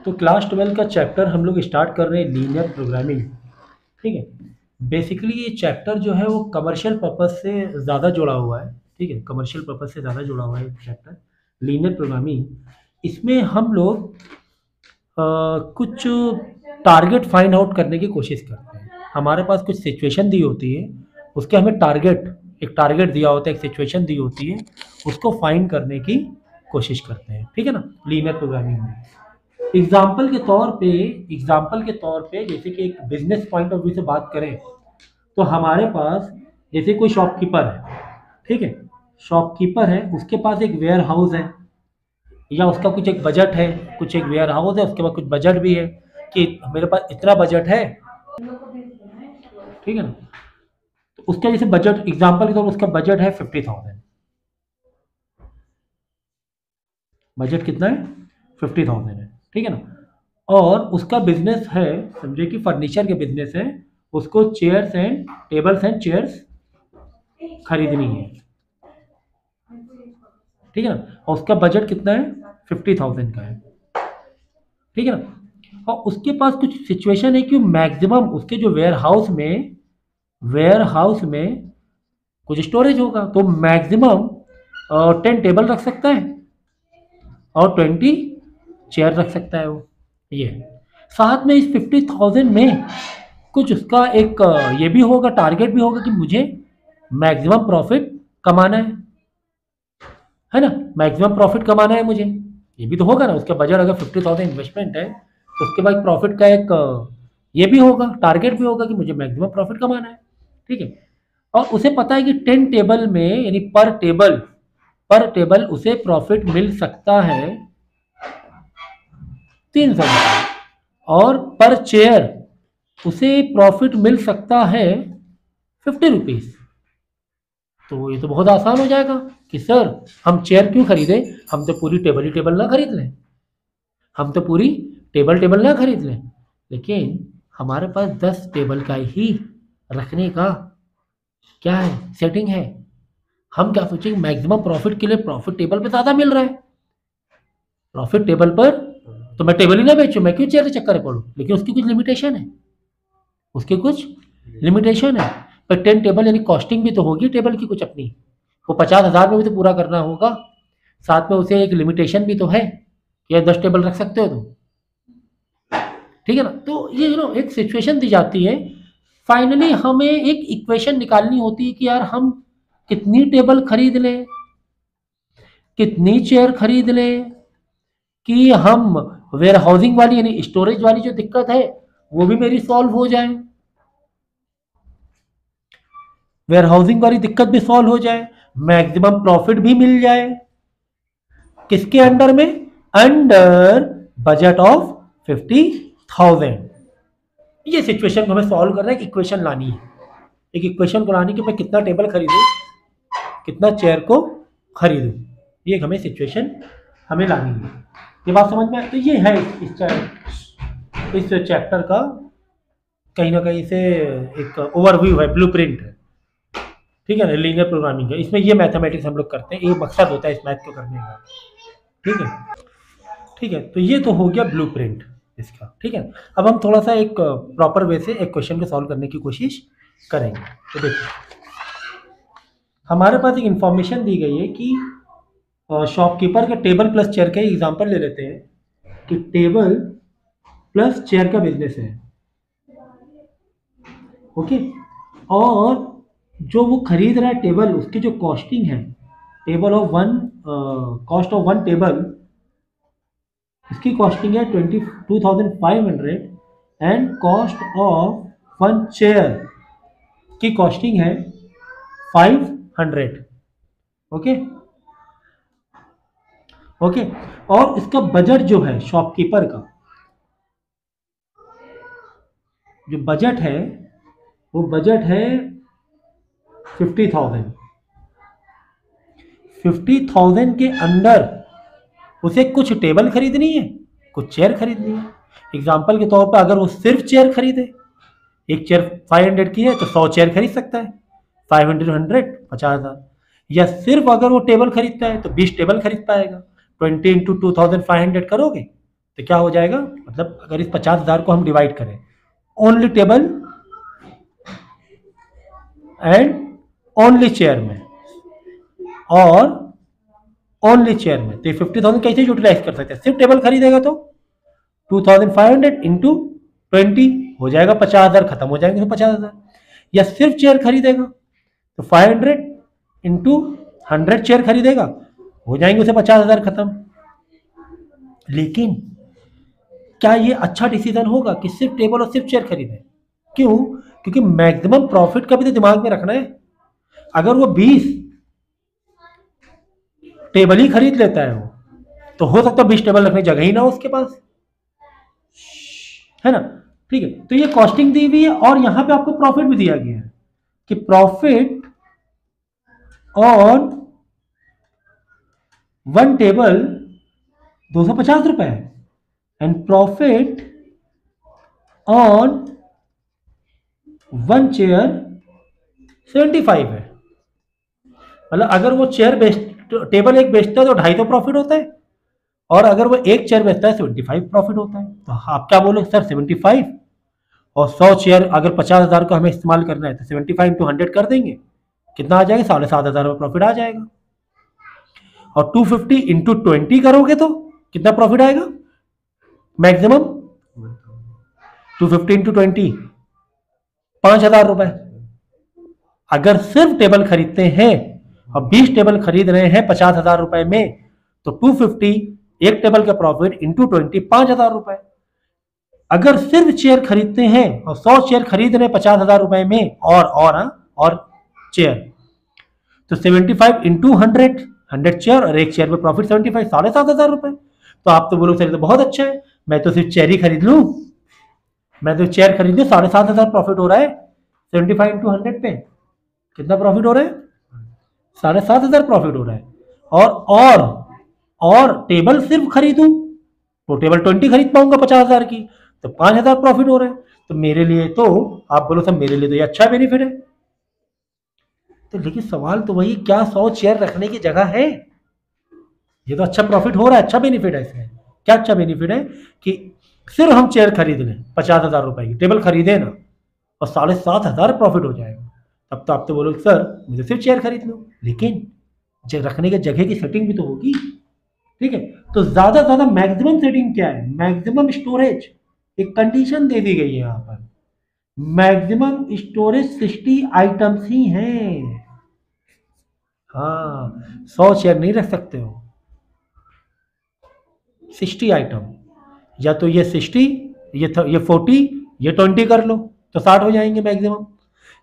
तो क्लास 12 का चैप्टर हम लोग स्टार्ट कर रहे हैं, लीनियर प्रोग्रामिंग। ठीक है। बेसिकली ये चैप्टर जो है वो कमर्शियल पर्पस से ज़्यादा जुड़ा हुआ है। ठीक है, कमर्शियल पर्पस से ज़्यादा जुड़ा हुआ है चैप्टर लीनियर प्रोग्रामिंग। इसमें हम लोग कुछ टारगेट फाइंड आउट करने की कोशिश करते हैं। हमारे पास कुछ सिचुएशन दी होती है, उसके हमें एक टारगेट दिया होता है, एक सिचुएशन दी होती है, उसको फाइंड करने की कोशिश करते हैं। ठीक है ना, लीनियर प्रोग्रामिंग में एग्जाम्पल के तौर पे जैसे कि एक बिजनेस पॉइंट ऑफ व्यू से बात करें तो हमारे पास जैसे कोई शॉपकीपर है। ठीक है, शॉपकीपर है, उसके पास एक वेयर हाउस है या उसका कुछ एक बजट है, कुछ एक वेयर हाउस है, उसके बाद कुछ बजट भी है कि मेरे पास इतना बजट है। ठीक है ना, तो उसका जैसे बजट एग्जाम्पल के तौर पर उसका बजट है 50,000। बजट कितना है? 50,000 है। ठीक है ना, और उसका बिजनेस है, समझे कि फर्नीचर के बिजनेस है, उसको chairs and tables and chairs खरीदनी है। ठीक है ना, और उसका बजट कितना है? 50,000 का है। ठीक है ना, और उसके पास कुछ सिचुएशन है कि मैक्सिमम उसके जो वेयर हाउस में कुछ स्टोरेज होगा, तो मैक्सिमम 10 टेबल रख सकता है और 20 चेयर रख सकता है वो। ये साथ में इस 50,000 में कुछ उसका एक ये भी होगा, टारगेट भी होगा कि मुझे मैक्सिमम प्रॉफिट कमाना है ना, मैक्सिमम प्रॉफिट कमाना है मुझे। ये भी तो होगा ना, उसका बजट अगर 50,000 इन्वेस्टमेंट है तो उसके बाद प्रॉफिट का एक ये भी होगा, टारगेट भी होगा कि मुझे मैक्सिमम प्रॉफिट कमाना है। ठीक है, और उसे पता है कि 10 टेबल में यानी पर टेबल उसे प्रॉफिट मिल सकता है 300 रुपये, और पर चेयर उसे प्रॉफिट मिल सकता है 50 रुपीज। तो ये तो बहुत आसान हो जाएगा कि सर हम चेयर क्यों खरीदे, हम तो पूरी टेबल ही टेबल ना खरीद लें, हम तो पूरी टेबल ना खरीद लें, लेकिन हमारे पास 10 टेबल का ही रखने का क्या है, सेटिंग है। हम क्या सोचेंगे, मैक्सिमम प्रॉफिट के लिए प्रॉफिट टेबल पे ज़्यादा मिल रहा है, प्रॉफिट टेबल पर, तो मैं टेबल ही ना बेचूं, मैं क्यों चेयर के चक्कर में पड़ूं। लेकिन उसकी कुछ लिमिटेशन है, उसकी कुछ लिमिटेशन है। पर 10 टेबल यानी कॉस्टिंग भी तो होगी टेबल की कुछ अपनी, वो 50,000 में भी तो पूरा करना होगा। साथ में उसे एक लिमिटेशन भी तो है कि यार 10 टेबल रख सकते हो तुम। ठीक है ना, तो ये एक सिचुएशन दी जाती है। फाइनली हमें एक इक्वेशन निकालनी होती है कि यार हम कितनी टेबल खरीद लें, कितनी चेयर खरीद लें कि हम वेयर हाउसिंग वाली यानी स्टोरेज वाली जो दिक्कत है वो भी मेरी सॉल्व हो जाए, वेयर हाउसिंग वाली दिक्कत भी सॉल्व हो जाए, मैक्सिमम प्रॉफिट भी मिल जाए। किसके अंडर में? Under budget of 50,000। ये सिचुएशन को हमें सॉल्व करना है, एक इक्वेशन लानी है, एक इक्वेशन को लानी कि मैं कितना टेबल खरीदूं, कितना चेयर को खरीदूं, ये हमें सिचुएशन हमें लानी है। ये बात समझ में? तो ये है इस चैप्टर का कहीं ना कहीं से एक ओवरव्यू है, ब्लूप्रिंट है। ठीक है ना, लीनियर प्रोग्रामिंग है, इसमें ये मैथमेटिक्स हम लोग करते हैं, ये मकसद होता है इस मैथ को करने का। ठीक है, ठीक है, तो ये तो हो गया ब्लूप्रिंट इसका। ठीक है, अब हम थोड़ा सा एक प्रॉपर वे से एक क्वेश्चन को सॉल्व करने की कोशिश करेंगे। तो देखिए, हमारे पास एक इंफॉर्मेशन दी गई है कि शॉपकीपर के टेबल प्लस चेयर का एग्जांपल ले लेते हैं कि टेबल प्लस चेयर का बिजनेस है। ओके, और जो वो खरीद रहा है टेबल, उसकी जो कॉस्टिंग है, table of one cost of one table, इसकी कॉस्टिंग है 22,500 and cost of one chair की कॉस्टिंग है 500। ओके ओके, और इसका बजट जो है शॉपकीपर का, जो बजट है वो बजट है 50,000। 50,000 के अंदर उसे कुछ टेबल खरीदनी है, कुछ चेयर खरीदनी है। एग्जाम्पल के तौर पर अगर वो सिर्फ चेयर खरीदे, एक चेयर 500 की है तो 100 चेयर खरीद सकता है, 500 100 50,000। या सिर्फ अगर वो टेबल खरीदता है तो 20 टेबल खरीद पाएगा, 20 × 2,500 करोगे तो क्या हो जाएगा, मतलब अगर इस 50,000 को हम डिवाइड करें only table and only chair में और ओनली चेयर में, तो ये 50,000 कैसे यूटिलाइज कर सकते हैं, सिर्फ टेबल खरीदेगा तो 2,500 इंटू 20 हो जाएगा, 50,000 खत्म हो जाएंगे तो 50,000, या सिर्फ चेयर खरीदेगा तो 500 इंटू 100 चेयर खरीदेगा, हो जाएंगे उसे 50,000 खत्म। लेकिन क्या ये अच्छा डिसीजन होगा कि सिर्फ टेबल और सिर्फ चेयर खरीदे? क्यों? क्योंकि मैक्सिमम प्रॉफिट का भी तो दिमाग में रखना है। अगर वो 20 टेबल ही खरीद लेता है वो, तो हो सकता है 20 टेबल रखने जगह ही ना हो उसके पास, है ना। ठीक है, तो ये कॉस्टिंग दी हुई है और यहां पे आपको प्रॉफिट भी दिया गया है कि प्रॉफिट ऑन 1 टेबल 250 रुपए एंड प्रॉफिट ऑन 1 चेयर 75 है। मतलब अगर वो टेबल एक बेचता है तो 250 प्रॉफिट होता है, और अगर वो एक चेयर बेचता है 75 प्रॉफिट होता है। तो आप क्या बोलो सर, 75 और 100 चेयर अगर 50,000 को हमें इस्तेमाल करना है तो 75 इंटू 100 कर देंगे, कितना आ जाएगा, 7,500 प्रॉफिट आ जाएगा। और 250 इंटू 20 करोगे तो कितना प्रॉफिट आएगा मैक्सिमम, 250 इंटू 20 5,000 रुपए। अगर सिर्फ टेबल खरीदते हैं और 20 टेबल खरीद रहे हैं 50,000 रुपए में, तो 250 एक टेबल का प्रॉफिट इंटू 20 5,000 रुपए। अगर सिर्फ चेयर खरीदते हैं और 100 चेयर खरीद रहे हैं 50,000 रुपए में और चेयर, तो 75 इंटू 100 चेयर और एक चेयर पे प्रॉफिट 75, 7,500 रुपए। तो आप तो बोलो सर तो बहुत अच्छा है, मैं तो सिर्फ चेयर ही खरीद लूं, मैं तो चेयर खरीद लूं, 7,500 प्रॉफिट हो रहा है। 75 इंटू 100 पे कितना प्रॉफिट हो रहा है, 7,500 प्रॉफिट हो रहा है। और टेबल सिर्फ खरीदूं तो टेबल 20 खरीद पाऊंगा 50,000 की, तो 5,000 प्रॉफिट हो रहा है। तो मेरे लिए तो आप बोलो सर मेरे लिए तो ये अच्छा बेनिफिट है। तो लेकिन सवाल तो वही, क्या 100 चेयर रखने की जगह है? ये तो अच्छा प्रॉफिट हो रहा है, अच्छा बेनिफिट है इसमें। क्या अच्छा बेनिफिट है कि सिर्फ हम चेयर खरीद लें 50,000 रुपए की, टेबल खरीदे ना और 7,500 प्रॉफिट हो जाएगा। तब तो आप तो बोलो सर मुझे सिर्फ चेयर खरीद लो, लेकिन रखने के जगह की सेटिंग भी तो होगी। ठीक है, तो ज्यादा ज्यादा मैक्सिमम सेटिंग क्या है, मैक्सिमम स्टोरेज, एक कंडीशन दे दी गई है यहां पर, मैक्सिमम स्टोरेज 60 आइटम्स ही हैं। हाँ, 100 चेयर नहीं रख सकते हो, 60 आइटम, या तो ये 60 ये 40 ये 20 कर लो तो 60 हो जाएंगे मैक्सिमम,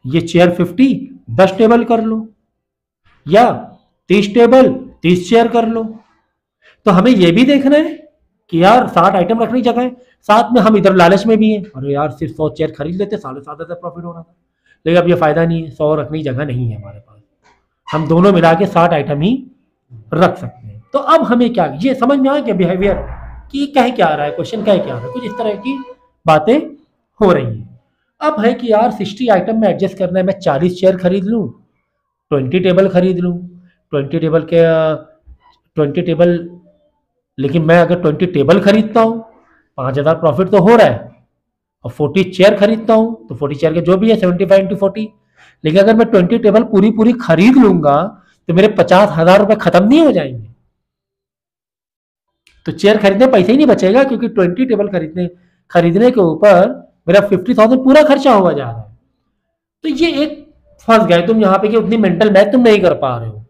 ये चेयर 50 10 टेबल कर लो, या 30 टेबल 30 चेयर कर लो। तो हमें यह भी देखना है कि यार 60 आइटम रखने की जगह है, साथ में हम इधर लालच में भी हैं, अरे यार सिर्फ 100 चेयर खरीद लेते 7,500 प्रॉफिट हो रहा था, लेकिन अब ये फायदा नहीं है, 100 रखने की जगह नहीं है हमारे पास, हम दोनों मिला के 60 आइटम ही रख सकते हैं। तो अब हमें क्या, ये समझ में आ गया बिहेवियर कि कह क्या रहा है, क्वेश्चन कह क्या रहा है, कुछ इस तरह की बातें हो रही हैं। अब है कि यार 60 आइटम में एडजस्ट करना है, मैं 40 चेयर खरीद लूँ, 20 टेबल खरीद लूँ, 20 टेबल, लेकिन मैं अगर 20 टेबल खरीदता हूँ 5,000 प्रॉफिट तो हो रहा है, और 40 चेयर खरीदता हूँ तो 40 चेयर के जो भी है 75 इंटू 40, लेकिन अगर मैं 20 टेबल पूरी खरीद लूंगा तो मेरे 50,000 रुपए खत्म नहीं हो जाएंगे, तो चेयर खरीदने पैसे ही नहीं बचेगा, क्योंकि 20 टेबल खरीदने के ऊपर मेरा 50,000 पूरा खर्चा हुआ जा रहा है। तो ये एक फंस गए तुम यहाँ पे कि उतनी मेंटल मैथ तुम नहीं कर पा रहे हो,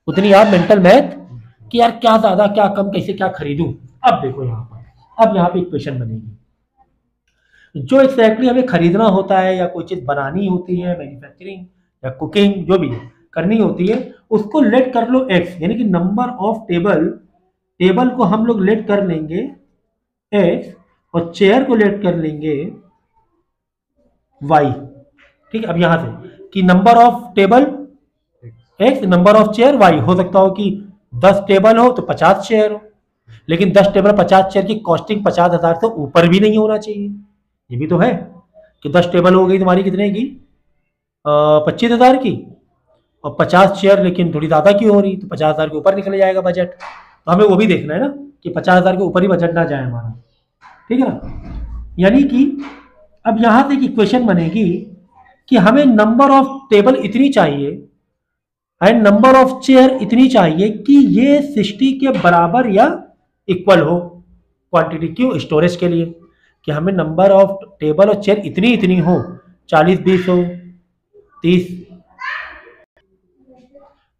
उतनी आप मेंटल मैथ कि यार क्या ज्यादा क्या कम कैसे क्या खरीदूं। अब देखो यहाँ पर, अब यहाँ पे इक्वेशन बनेगी, जो एक्जैक्टली हमें खरीदना होता है या कोई चीज बनानी होती है, मैन्युफैक्चरिंग या कुकिंग जो भी है करनी होती है, उसको लेट कर लो एक्स, यानी कि नंबर ऑफ टेबल को हम लोग लेट कर लेंगे एक्स और चेयर को लेट कर लेंगे वाई। ठीक है, अब यहां से कि number of table X, number of chair Y, हो सकता हो कि 10 टेबल हो तो 50 चेयर हो, लेकिन 10 टेबल 50 चेयर की कॉस्टिंग 50,000 से ऊपर भी नहीं होना चाहिए। ये भी तो है कि 10 टेबल हो गई तुम्हारी कितने की, 25,000 की, और 50 चेयर लेकिन थोड़ी ज़्यादा की हो रही, तो 50,000 के ऊपर निकल जाएगा बजट। तो हमें वो भी देखना है ना कि 50,000 के ऊपर ही बजट ना जाए हमारा। ठीक है ना। यानी कि अब यहां से एक इक्वेशन बनेगी कि हमें नंबर ऑफ टेबल इतनी चाहिए एंड नंबर ऑफ चेयर इतनी चाहिए कि ये 60 के बराबर या इक्वल हो क्वांटिटी। क्यों? स्टोरेज के लिए, कि हमें नंबर ऑफ टेबल और चेयर इतनी इतनी हो, 40 20 हो, 30।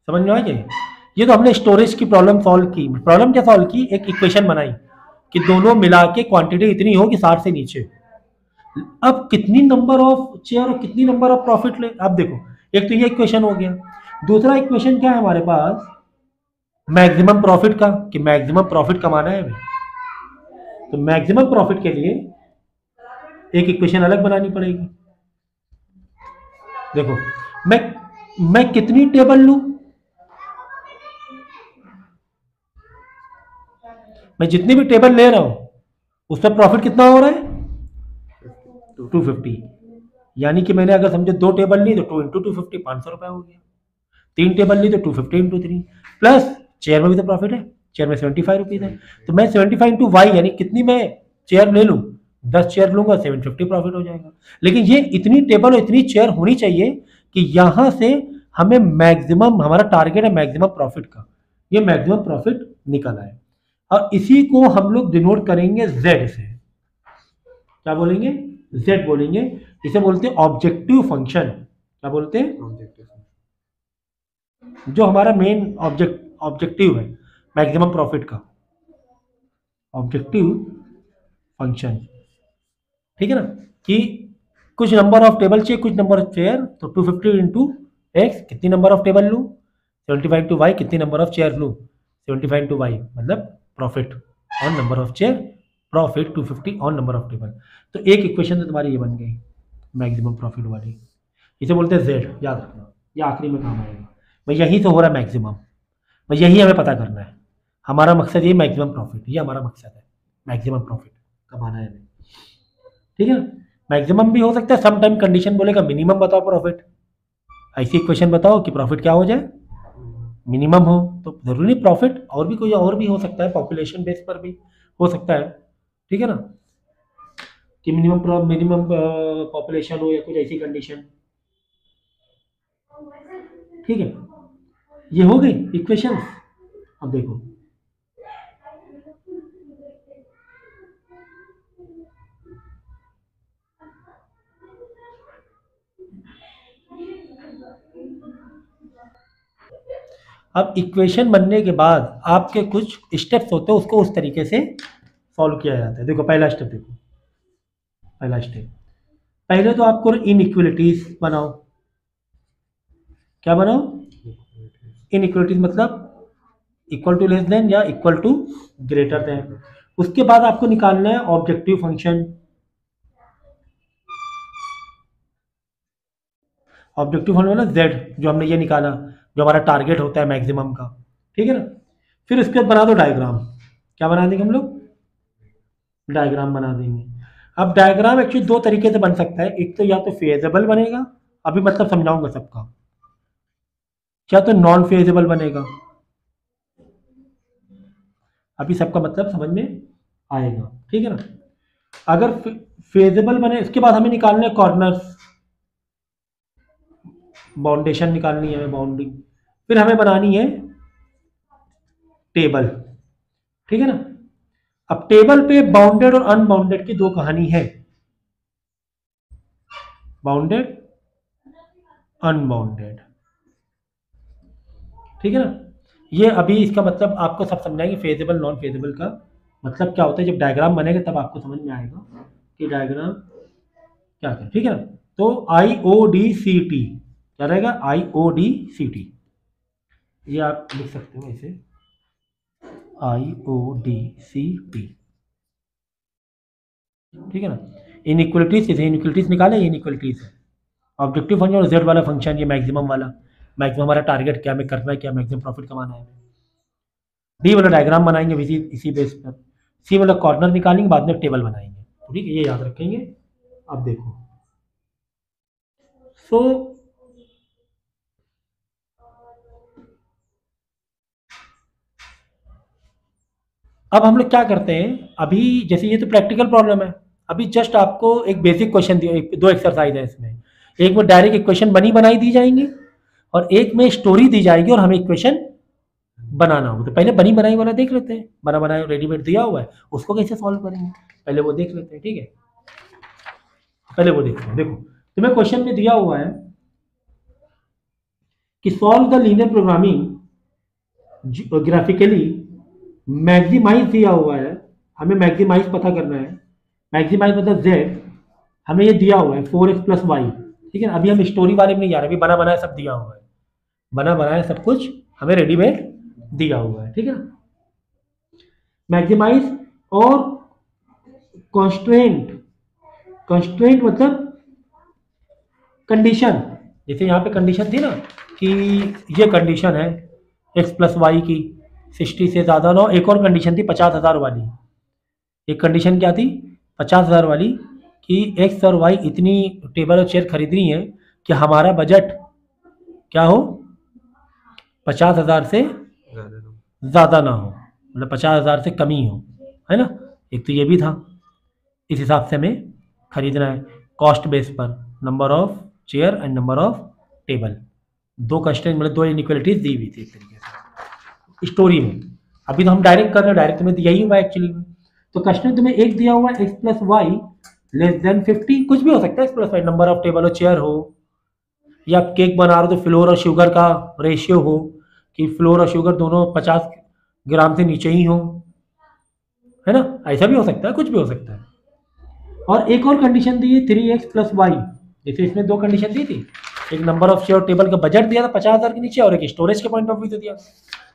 समझ में आ गई? ये तो हमने स्टोरेज की प्रॉब्लम सॉल्व की। प्रॉब्लम क्या सॉल्व की? एक इक्वेशन बनाई कि दोनों मिला के क्वांटिटी इतनी हो कि 60 से नीचे। अब कितनी नंबर ऑफ चेयर और कितनी नंबर ऑफ प्रॉफिट ले, आप देखो। एक तो ये इक्वेशन हो गया। दूसरा इक्वेशन क्या है हमारे पास? मैक्सिमम प्रॉफिट का, कि मैक्सिमम प्रॉफिट कमाना है हमें। तो मैक्सिमम प्रॉफिट के लिए एक इक्वेशन अलग बनानी पड़ेगी। देखो, मैं कितनी टेबल लूं? मैं जितनी भी टेबल ले रहा हूं उस पर प्रॉफिट कितना हो रहा है? 250। यानी कि मैंने अगर समझो 2 टेबल ली तो 2 इंटू 250, 500 रुपये हो गया। 3 टेबल ली तो 250 इंटू 3, प्लस चेयर में भी तो प्रॉफिट है, चेयर में 75 रुपीज है। तो मैं 75 इंटू वाई, यानी कितनी मैं चेयर ले लूँ, 10 चेयर लूंगा, 750 प्रॉफिट हो जाएगा। लेकिन ये इतनी टेबल और इतनी चेयर होनी चाहिए कि यहां से हमें मैक्सिमम, हमारा टारगेट है मैक्सिमम प्रॉफिट का, ये मैक्सिमम प्रॉफिट निकल आए। और इसी को हम लोग डिनोट करेंगे जेड से। क्या बोलेंगे? जेड बोलेंगे। इसे बोलते हैं ऑब्जेक्टिव फंक्शन। क्या बोलते हैं? जो हमारा मेन ऑब्जेक्टिव है मैक्सिमम प्रॉफिट का, ऑब्जेक्टिव फंक्शन। ठीक है ना, कि कुछ नंबर ऑफ टेबल चाहिए, कुछ नंबर ऑफ चेयर। तो 250 इंटू एक्स, कितनी नंबर ऑफ टेबल लूँ? 75 इंटू वाई, कितनी नंबर ऑफ चेयर लूँ? 75 इंटू वाई, मतलब profit on number of chair, profit 250 on number of table. तो एक इक्वेशन तो तुम्हारी ये बन गई मैक्सिमम प्रॉफिट वाली। इसे बोलते हैं जेड, याद रखना, ये आखिरी में काम आएगा। भाई यही तो हो रहा है मैक्सिमम, भाई यही हमें पता करना है। हमारा मकसद ये मैक्सिमम प्रॉफिट, ये हमारा मकसद है, मैक्सिमम प्रॉफिट कमाना है हमें। ठीक है ना। मैक्सिमम भी हो सकता है, सम टाइम कंडीशन बोलेगा मिनिमम बताओ प्रॉफिट। ऐसी इक्वेशन बताओ कि प्रॉफिट क्या हो जाए, मिनिमम हो। तो जरूरी नहीं प्रॉफिट, और भी कोई और भी हो सकता है, पॉपुलेशन बेस पर भी हो सकता है। ठीक है ना, कि मिनिमम पॉपुलेशन हो या कुछ ऐसी कंडीशन। ठीक है, ये हो गई इक्वेशन। अब देखो, अब इक्वेशन बनने के बाद आपके कुछ स्टेप्स होते हैं, उसको उस तरीके से सॉल्व किया जाता है। देखो पहला स्टेप, देखो पहला स्टेप, पहले तो आपको इनइक्वलिटीज बनाओ। क्या बनाओ? इनइक्वलिटीज मतलब इक्वल टू लेस देन या इक्वल टू ग्रेटर देन। उसके बाद आपको निकालना है ऑब्जेक्टिव फंक्शन। ऑब्जेक्टिव फंक्शन मतलब जेड, जो हमने ये निकाला, जो हमारा टारगेट होता है मैक्सिमम का। ठीक है ना। फिर इसके बाद बना दो डायग्राम। क्या बना देंगे हम लोग? डायग्राम बना देंगे। अब डायग्राम एक्चुअली दो तरीके से बन सकता है। एक तो या तो फेजेबल बनेगा, अभी मतलब समझाऊंगा सबका, या तो नॉन फेजेबल बनेगा। अभी सबका मतलब समझ में आएगा। ठीक है ना। अगर फेजेबल बने, इसके बाद हमें निकालने कॉर्नर्स, बाउंडेशन निकालनी है हमें, बाउंडिंग। फिर हमें बनानी है टेबल। ठीक है ना। अब टेबल पे बाउंडेड और अनबाउंडेड की दो कहानी है, बाउंडेड अनबाउंडेड। ठीक है ना। ये अभी इसका मतलब आपको सब समझाएंगे, फेजेबल नॉन फेजेबल का मतलब क्या होता है। जब डायग्राम बनेगा तब आपको समझ में आएगा कि डायग्राम क्या है। ठीक है ना। तो IODCT क्या रहेगा? IODCT, ये आप लिख सकते हो ऐसे, IODCT। ठीक है ना। इनइक्वलिटीज, इसे इनइक्वलिटीज निकाले, इनइक्वलिटीज है। ऑब्जेक्टिव फंक्शन और जेड वाला फंक्शन, ये मैक्सिमम वाला, मैक्सिमम हमारा टारगेट क्या हमें करना है, क्या मैक्सिमम प्रॉफिट कमाना है। डी वाला डायग्राम बनाएंगे इसी बेस पर। सी वाला कॉर्नर निकालेंगे, बाद में टेबल बनाएंगे। तो ठीक है, ये याद रखेंगे। अब देखो, सो अब हम लोग क्या करते हैं, अभी जैसे ये तो प्रैक्टिकल प्रॉब्लम है, अभी जस्ट आपको एक बेसिक क्वेश्चन दिया, दो एक्सरसाइज है इसमें, एक में डायरेक्ट इक्वेशन बनी बनाई दी जाएंगी और एक में स्टोरी दी जाएगी और हमें इक्वेशन बनाना होगा। तो पहले बनी बनाई वाला देख लेते हैं, बना बनाया रेडीमेड दिया हुआ है, उसको कैसे सॉल्व करेंगे पहले वो देख लेते हैं। ठीक है, पहले वो देखते हैं। देखो तुम्हें क्वेश्चन में दिया हुआ है कि solve the linear programming graphically maximize दिया हुआ है, हमें मैक्सिमाइज पता करना है। मैक्सिमाइज मतलब जेड, हमें ये दिया हुआ है 4x प्लस वाई। ठीक है ना, अभी हम स्टोरी वाले में नहीं जा रहे, अभी बना बनाया सब दिया हुआ है, बना बनाया सब कुछ हमें रेडीमेड दिया हुआ है। ठीक है ना, मैक्सिमाइज और कॉन्स्ट्रेंट, कॉन्स्ट्रेंट मतलब कंडीशन, जैसे यहाँ पे कंडीशन थी ना कि ये कंडीशन है x प्लस वाई की 60 से ज़्यादा ना हो, एक और कंडीशन थी 50,000 वाली। एक कंडीशन क्या थी 50,000 वाली कि x और y इतनी टेबल और चेयर खरीदनी है कि हमारा बजट क्या हो 50,000 से ज़्यादा ना हो, मतलब 50,000 से कम ही हो, है ना। एक तो ये भी था, इस हिसाब से हमें खरीदना है कॉस्ट बेस पर, number of chair and number of table, दो कंस्ट्रेंट मतलब दो इनइक्वालिटीज दी हुई थी एक तरीके से स्टोरी में। अभी तो हम डायरेक्ट कर रहे हैं, डायरेक्ट तुम्हें दिया ही हुआ है एक्चुअली में। तो कंस्ट्रेंट तुम्हें एक दिया हुआ है x plus Y less than 50, कुछ भी हो सकता है x plus Y, number of table और चेयर हो, या केक बना रहे हो तो फ्लोर और शुगर का रेशियो हो कि फ्लोर और शुगर दोनों 50 ग्राम से नीचे ही हो, है ना, ऐसा भी हो सकता है, कुछ भी हो सकता है। और एक और कंडीशन दी है 3x प्लस वाई, जैसे इसमें दो कंडीशन दी थी, एक नंबर ऑफ शेयर टेबल का बजट दिया था 50,000 के नीचे और एक स्टोरेज के पॉइंट ऑफ व्यू से दिया,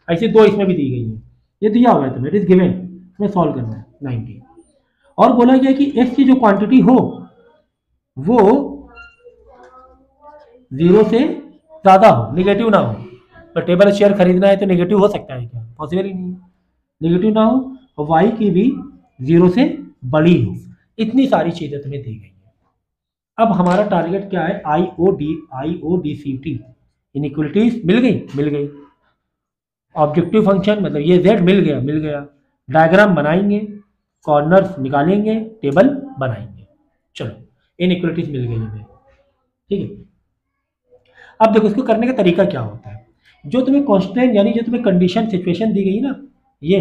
ऐसे दो इसमें भी दी गई है। ये दिया हुआ है तुम्हें, इट इज गिवन, तुम्हें सॉल्व करना है 90। और बोला गया कि x की जो क्वांटिटी हो वो 0 से ज़्यादा हो, निगेटिव ना हो। तो टेबल शेयर खरीदना है तो निगेटिव हो सकता है क्या, पॉसिबल ही नहीं है, निगेटिव ना हो और वाई की भी 0 से बड़ी हो, इतनी सारी चीज़ें तुम्हें दी गई है। अब हमारा टारगेट क्या है, IODCT इनइक्वलिटीज मिल गई। ऑब्जेक्टिव फंक्शन मतलब ये z मिल गया, डायग्राम बनाएंगे, कॉर्नर्स निकालेंगे, टेबल बनाएंगे, चलो इनइक्वलिटीज मिल गई हमें। ठीक है, अब देखो इसको करने का तरीका क्या होता है, जो तुम्हें कॉन्स्टेंट यानी जो तुम्हें कंडीशन सिचुएशन दी गई ना, ये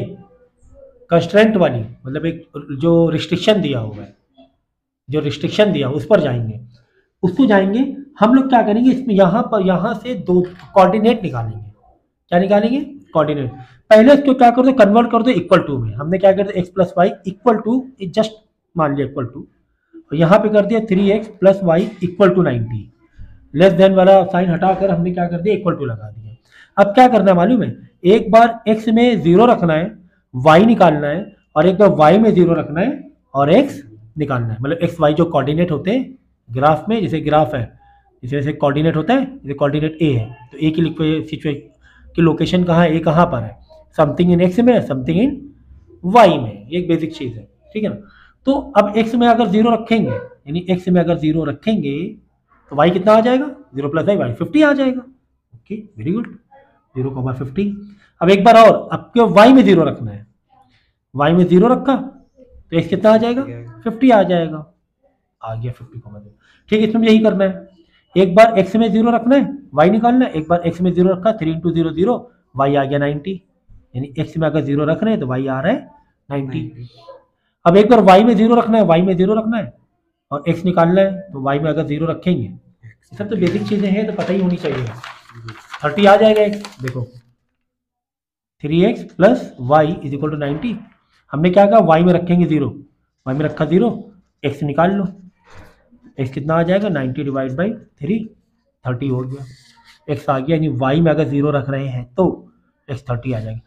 कंस्ट्रेंट वाली मतलब एक जो रिस्ट्रिक्शन दिया हुआ है, जो रिस्ट्रिक्शन दिया उस पर जाएंगे, उसको जाएंगे हम लोग क्या करेंगे, इसमें यहाँ से दो कोऑर्डिनेट निकालेंगे। क्या निकालेंगे, कोऑर्डिनेट। पहले इसको क्या कर दो, कन्वर्ट कर दो इक्वल टू में। हमने क्या कर दिया x plus Y equal to, just मान लिया इक्वल टू, और यहाँ पे कर दिया 3x plus Y equal to 90, less than वाला साइन हटाकर हमने क्या कर दिया इक्वल टू लगा दिया। अब क्या करना है मालूम है, एक बार x में 0 रखना है, y निकालना है, और एक बार y में 0 रखना है और x निकालना है। मतलब एक्स वाई जो कोऑर्डिनेट होते हैं ग्राफ में, जैसे ग्राफ है जैसे कोऑर्डिनेट होता है, जैसे कोऑर्डिनेट ए है तो ए की लोकेशन कहाँ है, ए कहाँ पर है, समथिंग इन एक्स में है, समथिंग इन वाई में, ये एक बेसिक चीज़ है। ठीक है ना, तो अब एक्स में अगर 0 रखेंगे, यानी एक्स में अगर 0 रखेंगे तो वाई कितना आ जाएगा, 0 प्लस वाई 50 आ जाएगा। Okay very good, 0,50। अब एक बार और, अब क्यों वाई में 0 रखना है, वाई में 0 रखा तो एक्स कितना आ जाएगा, 50 आ जाएगा, आ गया 50,0। ठीक है, इसमें यही करना है, एक बार x में 0 रखना है, y निकालना है, एक बार x में 0 रखा 3 इंटू 0 0, y आ गया 90, यानी x में अगर 0 रख रहे हैं तो y आ रहा है 90। अब एक बार y में 0 रखना है, y में 0 रखना है और x निकालना है, तो y में अगर 0 रखेंगे, सब तो बेसिक चीज़ें हैं तो पता ही होनी चाहिए, 30 आ जाएगा x। देखो 3x plus Y is equal to 90, हमने क्या कहा y में रखेंगे 0, y में रखा 0, x निकाल लो, x कितना आ जाएगा 90 डिवाइड बाई 3, 30 हो गया, x आ गया। यानी y में अगर 0 रख रहे हैं तो x 30 आ जाएगा।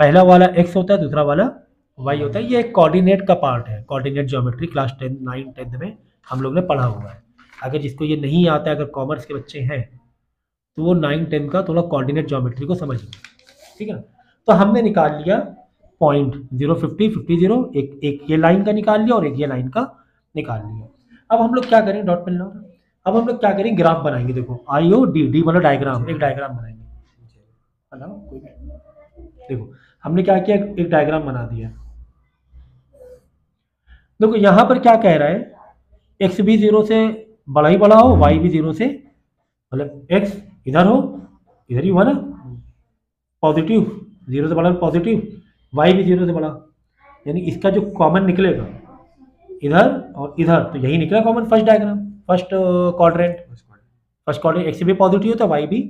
पहला वाला x होता है, दूसरा वाला y होता है। ये एक कोऑर्डिनेट का पार्ट है, कोऑर्डिनेट ज्योमेट्री क्लास 10 9 10 में हम लोग ने पढ़ा हुआ है। अगर जिसको ये नहीं आता है, अगर कॉमर्स के बच्चे हैं तो वो 9 10 का थोड़ा कोऑर्डिनेट ज्योमेट्री को समझिए। ठीक है, तो हमने निकाल लिया पॉइंट 0 50 50 0, एक ये लाइन का निकाल लिया और एक ये लाइन का निकाल लिया। अब हम लोग क्या करें, डॉट पेन लो, अब हम लोग क्या करेंगे, ग्राफ बनाएंगे। देखो IOD मतलब डायग्राम, एक डायग्राम बनाएंगे। देखो हमने क्या किया, एक डायग्राम बना दिया, देखो यहाँ पर क्या कह रहा है, एक्स भी 0 से बड़ा ही बड़ा हो, वाई भी 0 से, मतलब एक्स इधर हो, इधर ही हुआ ना पॉजिटिव, 0 से बड़ा पॉजिटिव, वाई भी 0 से बड़ा, यानी इसका जो कॉमन निकलेगा इधर और इधर, तो यही निकला common first diagram, first quadrant. First quadrant x भी पॉजिटिव होता है, वाई भी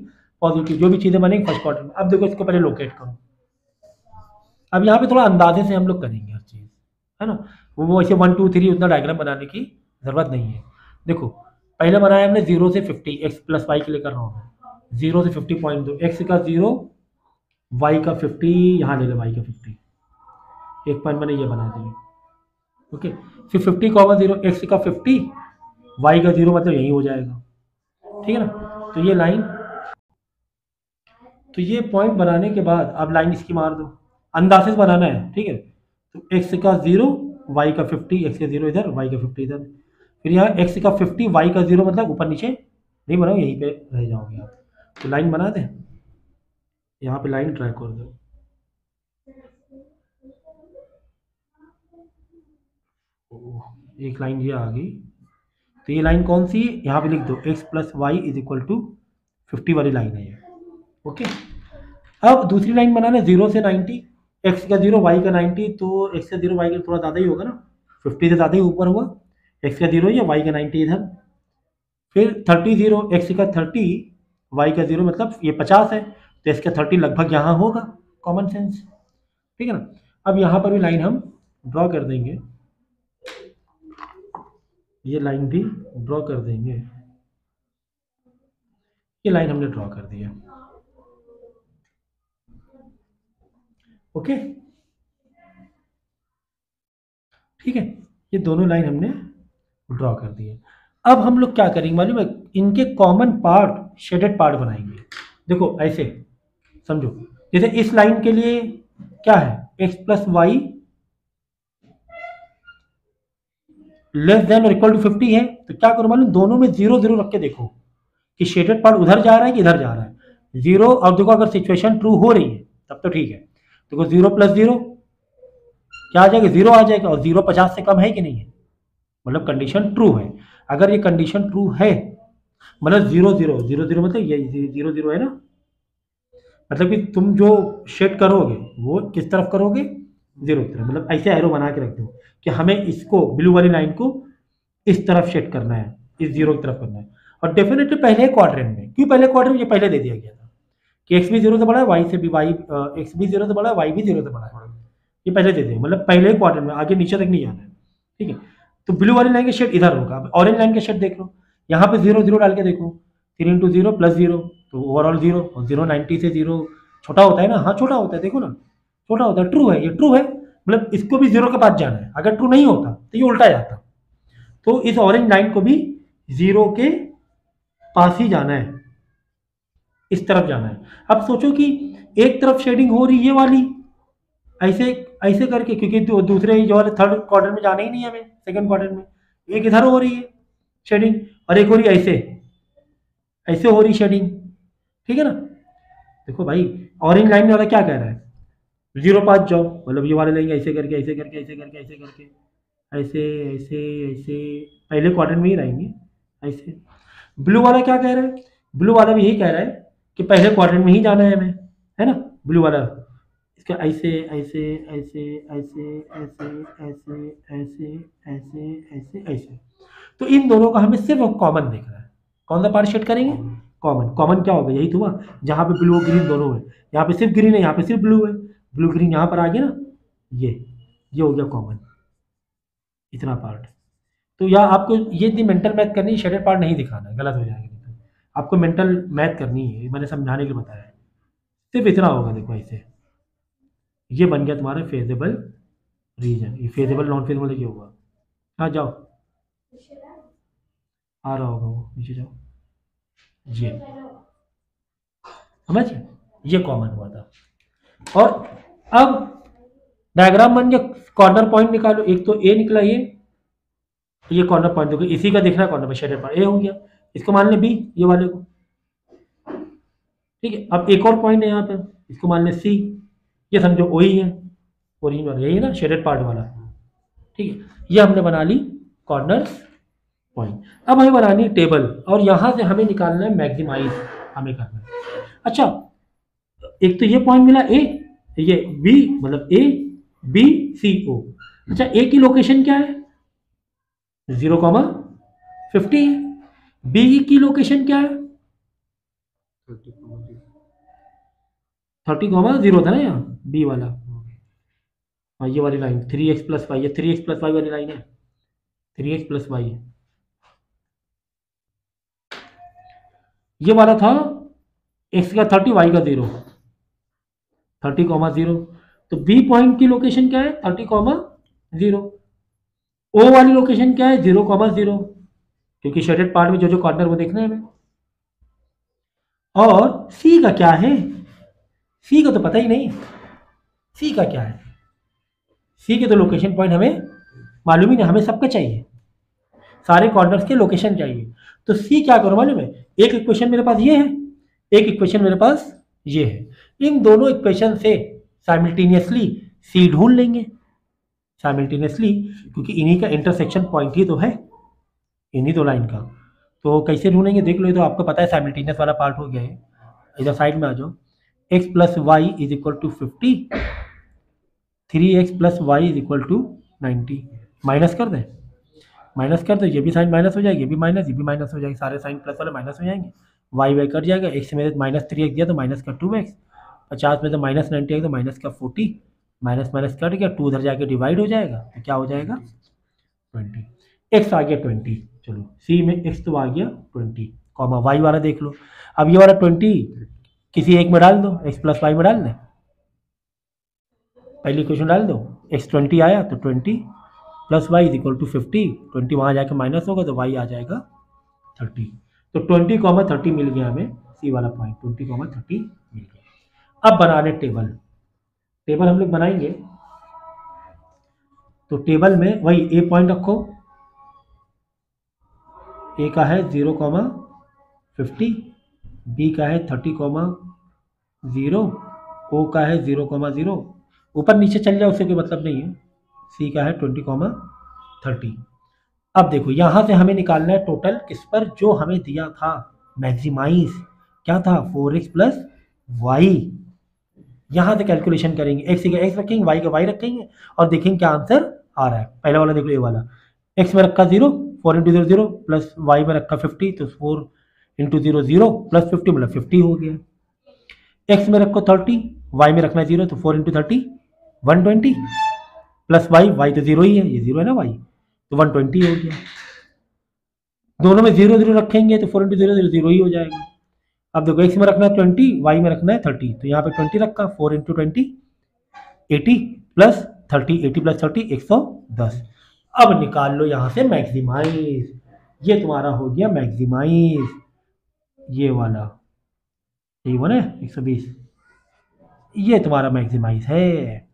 पॉजिटिव, जो भी चीज़ें बनेंगी फर्स्ट क्वाड्रेंट में। अब देखो इसको पहले लोकेट करो। अब यहाँ पे थोड़ा अंदाजे से हम लोग करेंगे हर चीज़, है ना, वो ऐसे 1 2 3 उतना डायग्राम बनाने की ज़रूरत नहीं है। देखो पहले बनाया हमने 0 से 50, एक्स प्लस वाई के लिए कर रहा हूँ मैं, 0 से 50 पॉइंट दो, एक्स का 0, वाई का 50, यहाँ ले लो वाई का 50, एक पॉइंट मैंने ये बना दिया। ओके, फिर 50 कॉमा 0, एक्स का 50, वाई का 0, मतलब यही हो जाएगा, ठीक है ना। तो ये लाइन, तो ये पॉइंट बनाने के बाद अब लाइन इसकी मार दो, अंदाजे से बनाना है, ठीक है। तो एक्स का 0, वाई का 50, एक्स का 0 इधर, वाई का 50 इधर, फिर यहाँ एक्स का 50, वाई का 0, मतलब ऊपर नीचे नहीं बनाओ, यहीं पे रह जाओगे आप। तो लाइन बना दें, यहाँ पे लाइन ड्रा कर दो, एक लाइन ये आ गई। तो ये लाइन कौन सी है, यहाँ पे लिख दो, X plus Y is equal to 50 वाली लाइन है ये। ओके, अब दूसरी लाइन बनाना है 0 से 90, एक्स का 0, वाई का 90, तो एक्स का 0 वाई का थोड़ा ज़्यादा ही होगा ना, 50 से ज़्यादा ही ऊपर हुआ, एक्स का 0 या वाई का 90 इधर, फिर 30 0, एक्स का 30, वाई का 0, मतलब ये 50 है, तो एक्स का 30 लगभग यहाँ होगा, कॉमन सेंस, ठीक है ना। अब यहाँ पर भी लाइन हम ड्रॉ कर देंगे, ये लाइन भी ड्रॉ कर देंगे, ये लाइन हमने ड्रॉ कर दिया। ओके, ठीक है, ये दोनों लाइन हमने ड्रॉ कर दिए। अब हम लोग क्या करेंगे मालूम है, इनके कॉमन पार्ट शेडेड पार्ट बनाएंगे। देखो ऐसे समझो, जैसे इस लाइन के लिए क्या है, X plus Y less than और इक्वल टू 50 है, तो क्या करो मालूम, दोनों में 0 0 रख के देखो कि शेडेड पार्ट उधर जा रहा है कि इधर जा रहा है, 0, और देखो अगर सिचुएशन ट्रू हो रही है तब तो ठीक है, देखो 0 प्लस 0 क्या आ जाएगा, 0 आ जाएगा, और 0 50 से कम है कि नहीं है, मतलब कंडीशन ट्रू है। अगर ये कंडीशन ट्रू है, मतलब 0 0 0 0, मतलब ये 0 0 है ना, मतलब कि तुम जो शेड करोगे वो किस तरफ करोगे, 0 की तरफ, मतलब ऐसे एरो बना के रख दो कि हमें इसको ब्लू वाली लाइन को इस तरफ शेड करना है, इस 0 की तरफ करना है। और डेफिनेटली पहले क्वाड्रेंट में, क्यों पहले क्वाड्रेंट में, ये पहले दे दिया गया था कि एक्स भी 0 से बड़ा है, वाई से भी, वाई एक्स भी 0 से बड़ा है, वाई भी 0 से बड़ा है, ये पहले दे दिया, मतलब पहले क्वाड्रेंट में, आगे नीचे तक नहीं जाना है, ठीक है। तो ब्लू वाली लाइन का शेड इधर होगा, ऑरेंज लाइन का शेड देख लो, यहाँ पे 0 0 डाल के देखो, 3 इंटू 0 प्लस 0, तो ओवरऑल 0, और 0 90 से 0 छोटा होता है ना, हाँ छोटा होता है, देखो ना छोटा होता है, ट्रू है, ये ट्रू है, मतलब इसको भी 0 के पास जाना है, अगर ट्रू नहीं होता तो ये उल्टा जाता, तो इस ऑरेंज लाइन को भी 0 के पास ही जाना है, इस तरफ जाना है। अब सोचो कि एक तरफ शेडिंग हो रही है ये वाली, ऐसे ऐसे करके, क्योंकि दूसरे जो वाले थर्ड क्वार्टर में जाना ही नहीं है हमें, सेकंड क्वार्टर में, एक इधर हो रही है शेडिंग, और एक हो रही है ऐसे, ऐसे हो रही शेडिंग, ठीक है ना। देखो भाई, ऑरेंज लाइन वाला क्या कह रहा है, 0 पास जाओ, मतलब ये वाले लेंगे ऐसे करके, ऐसे करके, ऐसे करके, ऐसे करके, ऐसे ऐसे ऐसे, पहले क्वार्टर में ही रहेंगे ऐसे। ब्लू वाला क्या कह रहा है, ब्लू वाला भी यही कह रहा है कि पहले क्वार्टर में ही जाना है हमें, है ना, ब्लू वाला इसका ऐसे ऐसे ऐसे ऐसे ऐसे ऐसे ऐसे ऐसे ऐसे ऐसे। तो इन दोनों का हमें सिर्फ कॉमन देखना है, कौन सा पार्ट शेड करेंगे, कॉमन। कॉमन क्या होगा, यही तो हुआ जहाँ पे ब्लू ग्रीन दोनों है, यहाँ पे सिर्फ ग्रीन है, यहाँ पे सिर्फ ब्लू है, ब्लू ग्रीन यहाँ पर आ गया ना, ये हो गया कॉमन, इतना पार्ट। तो या आपको ये इतनी मेंटल मैथ करनी है, शेडेड पार्ट नहीं दिखाना है, गलत हो जाएगा नहीं तो। आपको मेंटल मैथ करनी है, मैंने समझाने के लिए बताया है, सिर्फ इतना होगा, देखो ऐसे, ये बन गया तुम्हारा फेजेबल रीजन, ये फेजेबल नॉन फेजेबल ये होगा। हाँ जाओ, आ रहा होगा वो, नीचे जाओ, ये समझ, ये कॉमन हुआ था। और अब डायग्राम बन गया, कॉर्नर पॉइंट निकालो, एक तो ए निकला, ये कॉर्नर पॉइंट देखो, इसी का देखना कॉर्नर में, शेडेड पॉइंट ए हो गया, इसको मान लें बी, ये वाले को, ठीक है। अब एक और पॉइंट है यहाँ पर, इसको मान लें सी, ये समझो ओ ही है, ओरिजिनल यही है ना, शेडेड पार्ट वाला, ठीक है, ये हमने बना ली कॉर्नर्स पॉइंट। अब हमें बनानी टेबल और यहां से हमें निकालना है मैक्सिमाइज, हमें करना है। अच्छा, एक तो ये पॉइंट मिला ए, ये बी, मतलब ए बी सी ओ। अच्छा, ए की लोकेशन क्या है? 0,50 है। बी की लोकेशन क्या है? 30,0 था ना यहाँ बी वाला। हाँ, ये वाली लाइन 3x प्लस वाई, ये 3x प्लस वाई वाली लाइन है, 3x प्लस वाई। ये वाला था x का 30, y का 0, 30,0। तो बी पॉइंट की लोकेशन क्या है? 30,0। ओ वाली लोकेशन क्या है? 0,0, क्योंकि शेडेड पार्ट में जो जो कॉर्नर वो देखना है हमें। और सी का क्या है? सी का तो पता ही नहीं, सी का क्या है? सी के तो लोकेशन पॉइंट हमें मालूम ही नहीं, हमें सबका चाहिए, सारे कॉर्नर्स के लोकेशन चाहिए। तो सी क्या करो मालूम है? एक इक्वेशन मेरे पास ये है, एक इक्वेशन मेरे पास ये है। इन दोनों इक्वेशन से साइमल्टेनियसली सी ढूंढ लेंगे, साइमल्टेनियसली, क्योंकि इन्हीं का इंटरसेक्शन पॉइंट ही तो है, इन्हीं दो लाइन का। तो कैसे ढूंढेंगे देख लो, ये तो आपको पता है, साइमल्टेनियस वाला पार्ट हो गया है। इधर साइड में आ जाओ। x plus Y is equal to 50, 3x plus Y is equal to 90। Minus कर दें, माइनस कर दो, ये भी साइन माइनस हो जाएगी, ये भी माइनस, ये भी माइनस हो जाएगी, सारे साइन प्लस वाले माइनस हो जाएंगे। वाई वाई कट जाएगा, x में माइनस 3x दिया तो माइनस का 2x, 50 में तो माइनस 90 आएगा तो माइनस का 40, माइनस माइनस कट गया, 2 उधर जाके डिवाइड हो जाएगा, तो क्या हो जाएगा? 20। x आ गया 20, चलो c में x तो आ गया 20, कॉमा y वाला देख लो। अब ये वाला 20 किसी एक में डाल दो, x प्लस वाई में डाल दें, पहली इक्वेशन डाल दो, x 20 आया तो 20 plus Y is equal to 50, 20 वहाँ जाकर माइनस होगा तो y आ जाएगा 30। तो 20,30 मिल गया हमें, सी वाला पॉइंट 20,30 मिल गया। अब बना रहे टेबल, टेबल हम लोग बनाएंगे। तो टेबल में वही ए पॉइंट रखो, ए का है 0,50, बी का है 30,0, ओ का है 0,0, ऊपर नीचे चल जाए उससे कोई मतलब नहीं है, सी का है 20,30। अब देखो यहां से हमें निकालना है टोटल किस पर, जो हमें दिया था मैक्सिमाइज, क्या था? 4x plus Y. यहां से कैलकुलेशन करेंगे, एक्स का एक्स रखेंगे, वाई का वाई रखेंगे और देखेंगे क्या आंसर आ रहा है। पहला वाला देख लो, ये वाला एक्स में रखा 0, 4 इंटू 0 0, प्लस वाई में रखा 50, तो 4 इंटू 0 0 प्लस 50 मतलब 50 हो गया। एक्स में रखो 30, वाई में रखना है 0, तो 4 इंटू 30 120, प्लस वाई, वाई तो 0 ही है, ये 0 है ना वाई, तो 120 हो गया। दोनों में 0 0 रखेंगे तो 4 इंटू 0 0 0 ही हो जाएगा। अब देखो एक्स में रखना है 20, वाई में रखना है 30, तो यहाँ पे 20 रखा, 4 इंटू 20 80 प्लस 30, 80 प्लस 30 110। अब निकाल लो यहाँ से मैक्सिमाइज, ये तुम्हारा हो गया मैक्सिमाइज, ये वाला यही वन है 120, ये तुम्हारा मैक्सिमाइज है।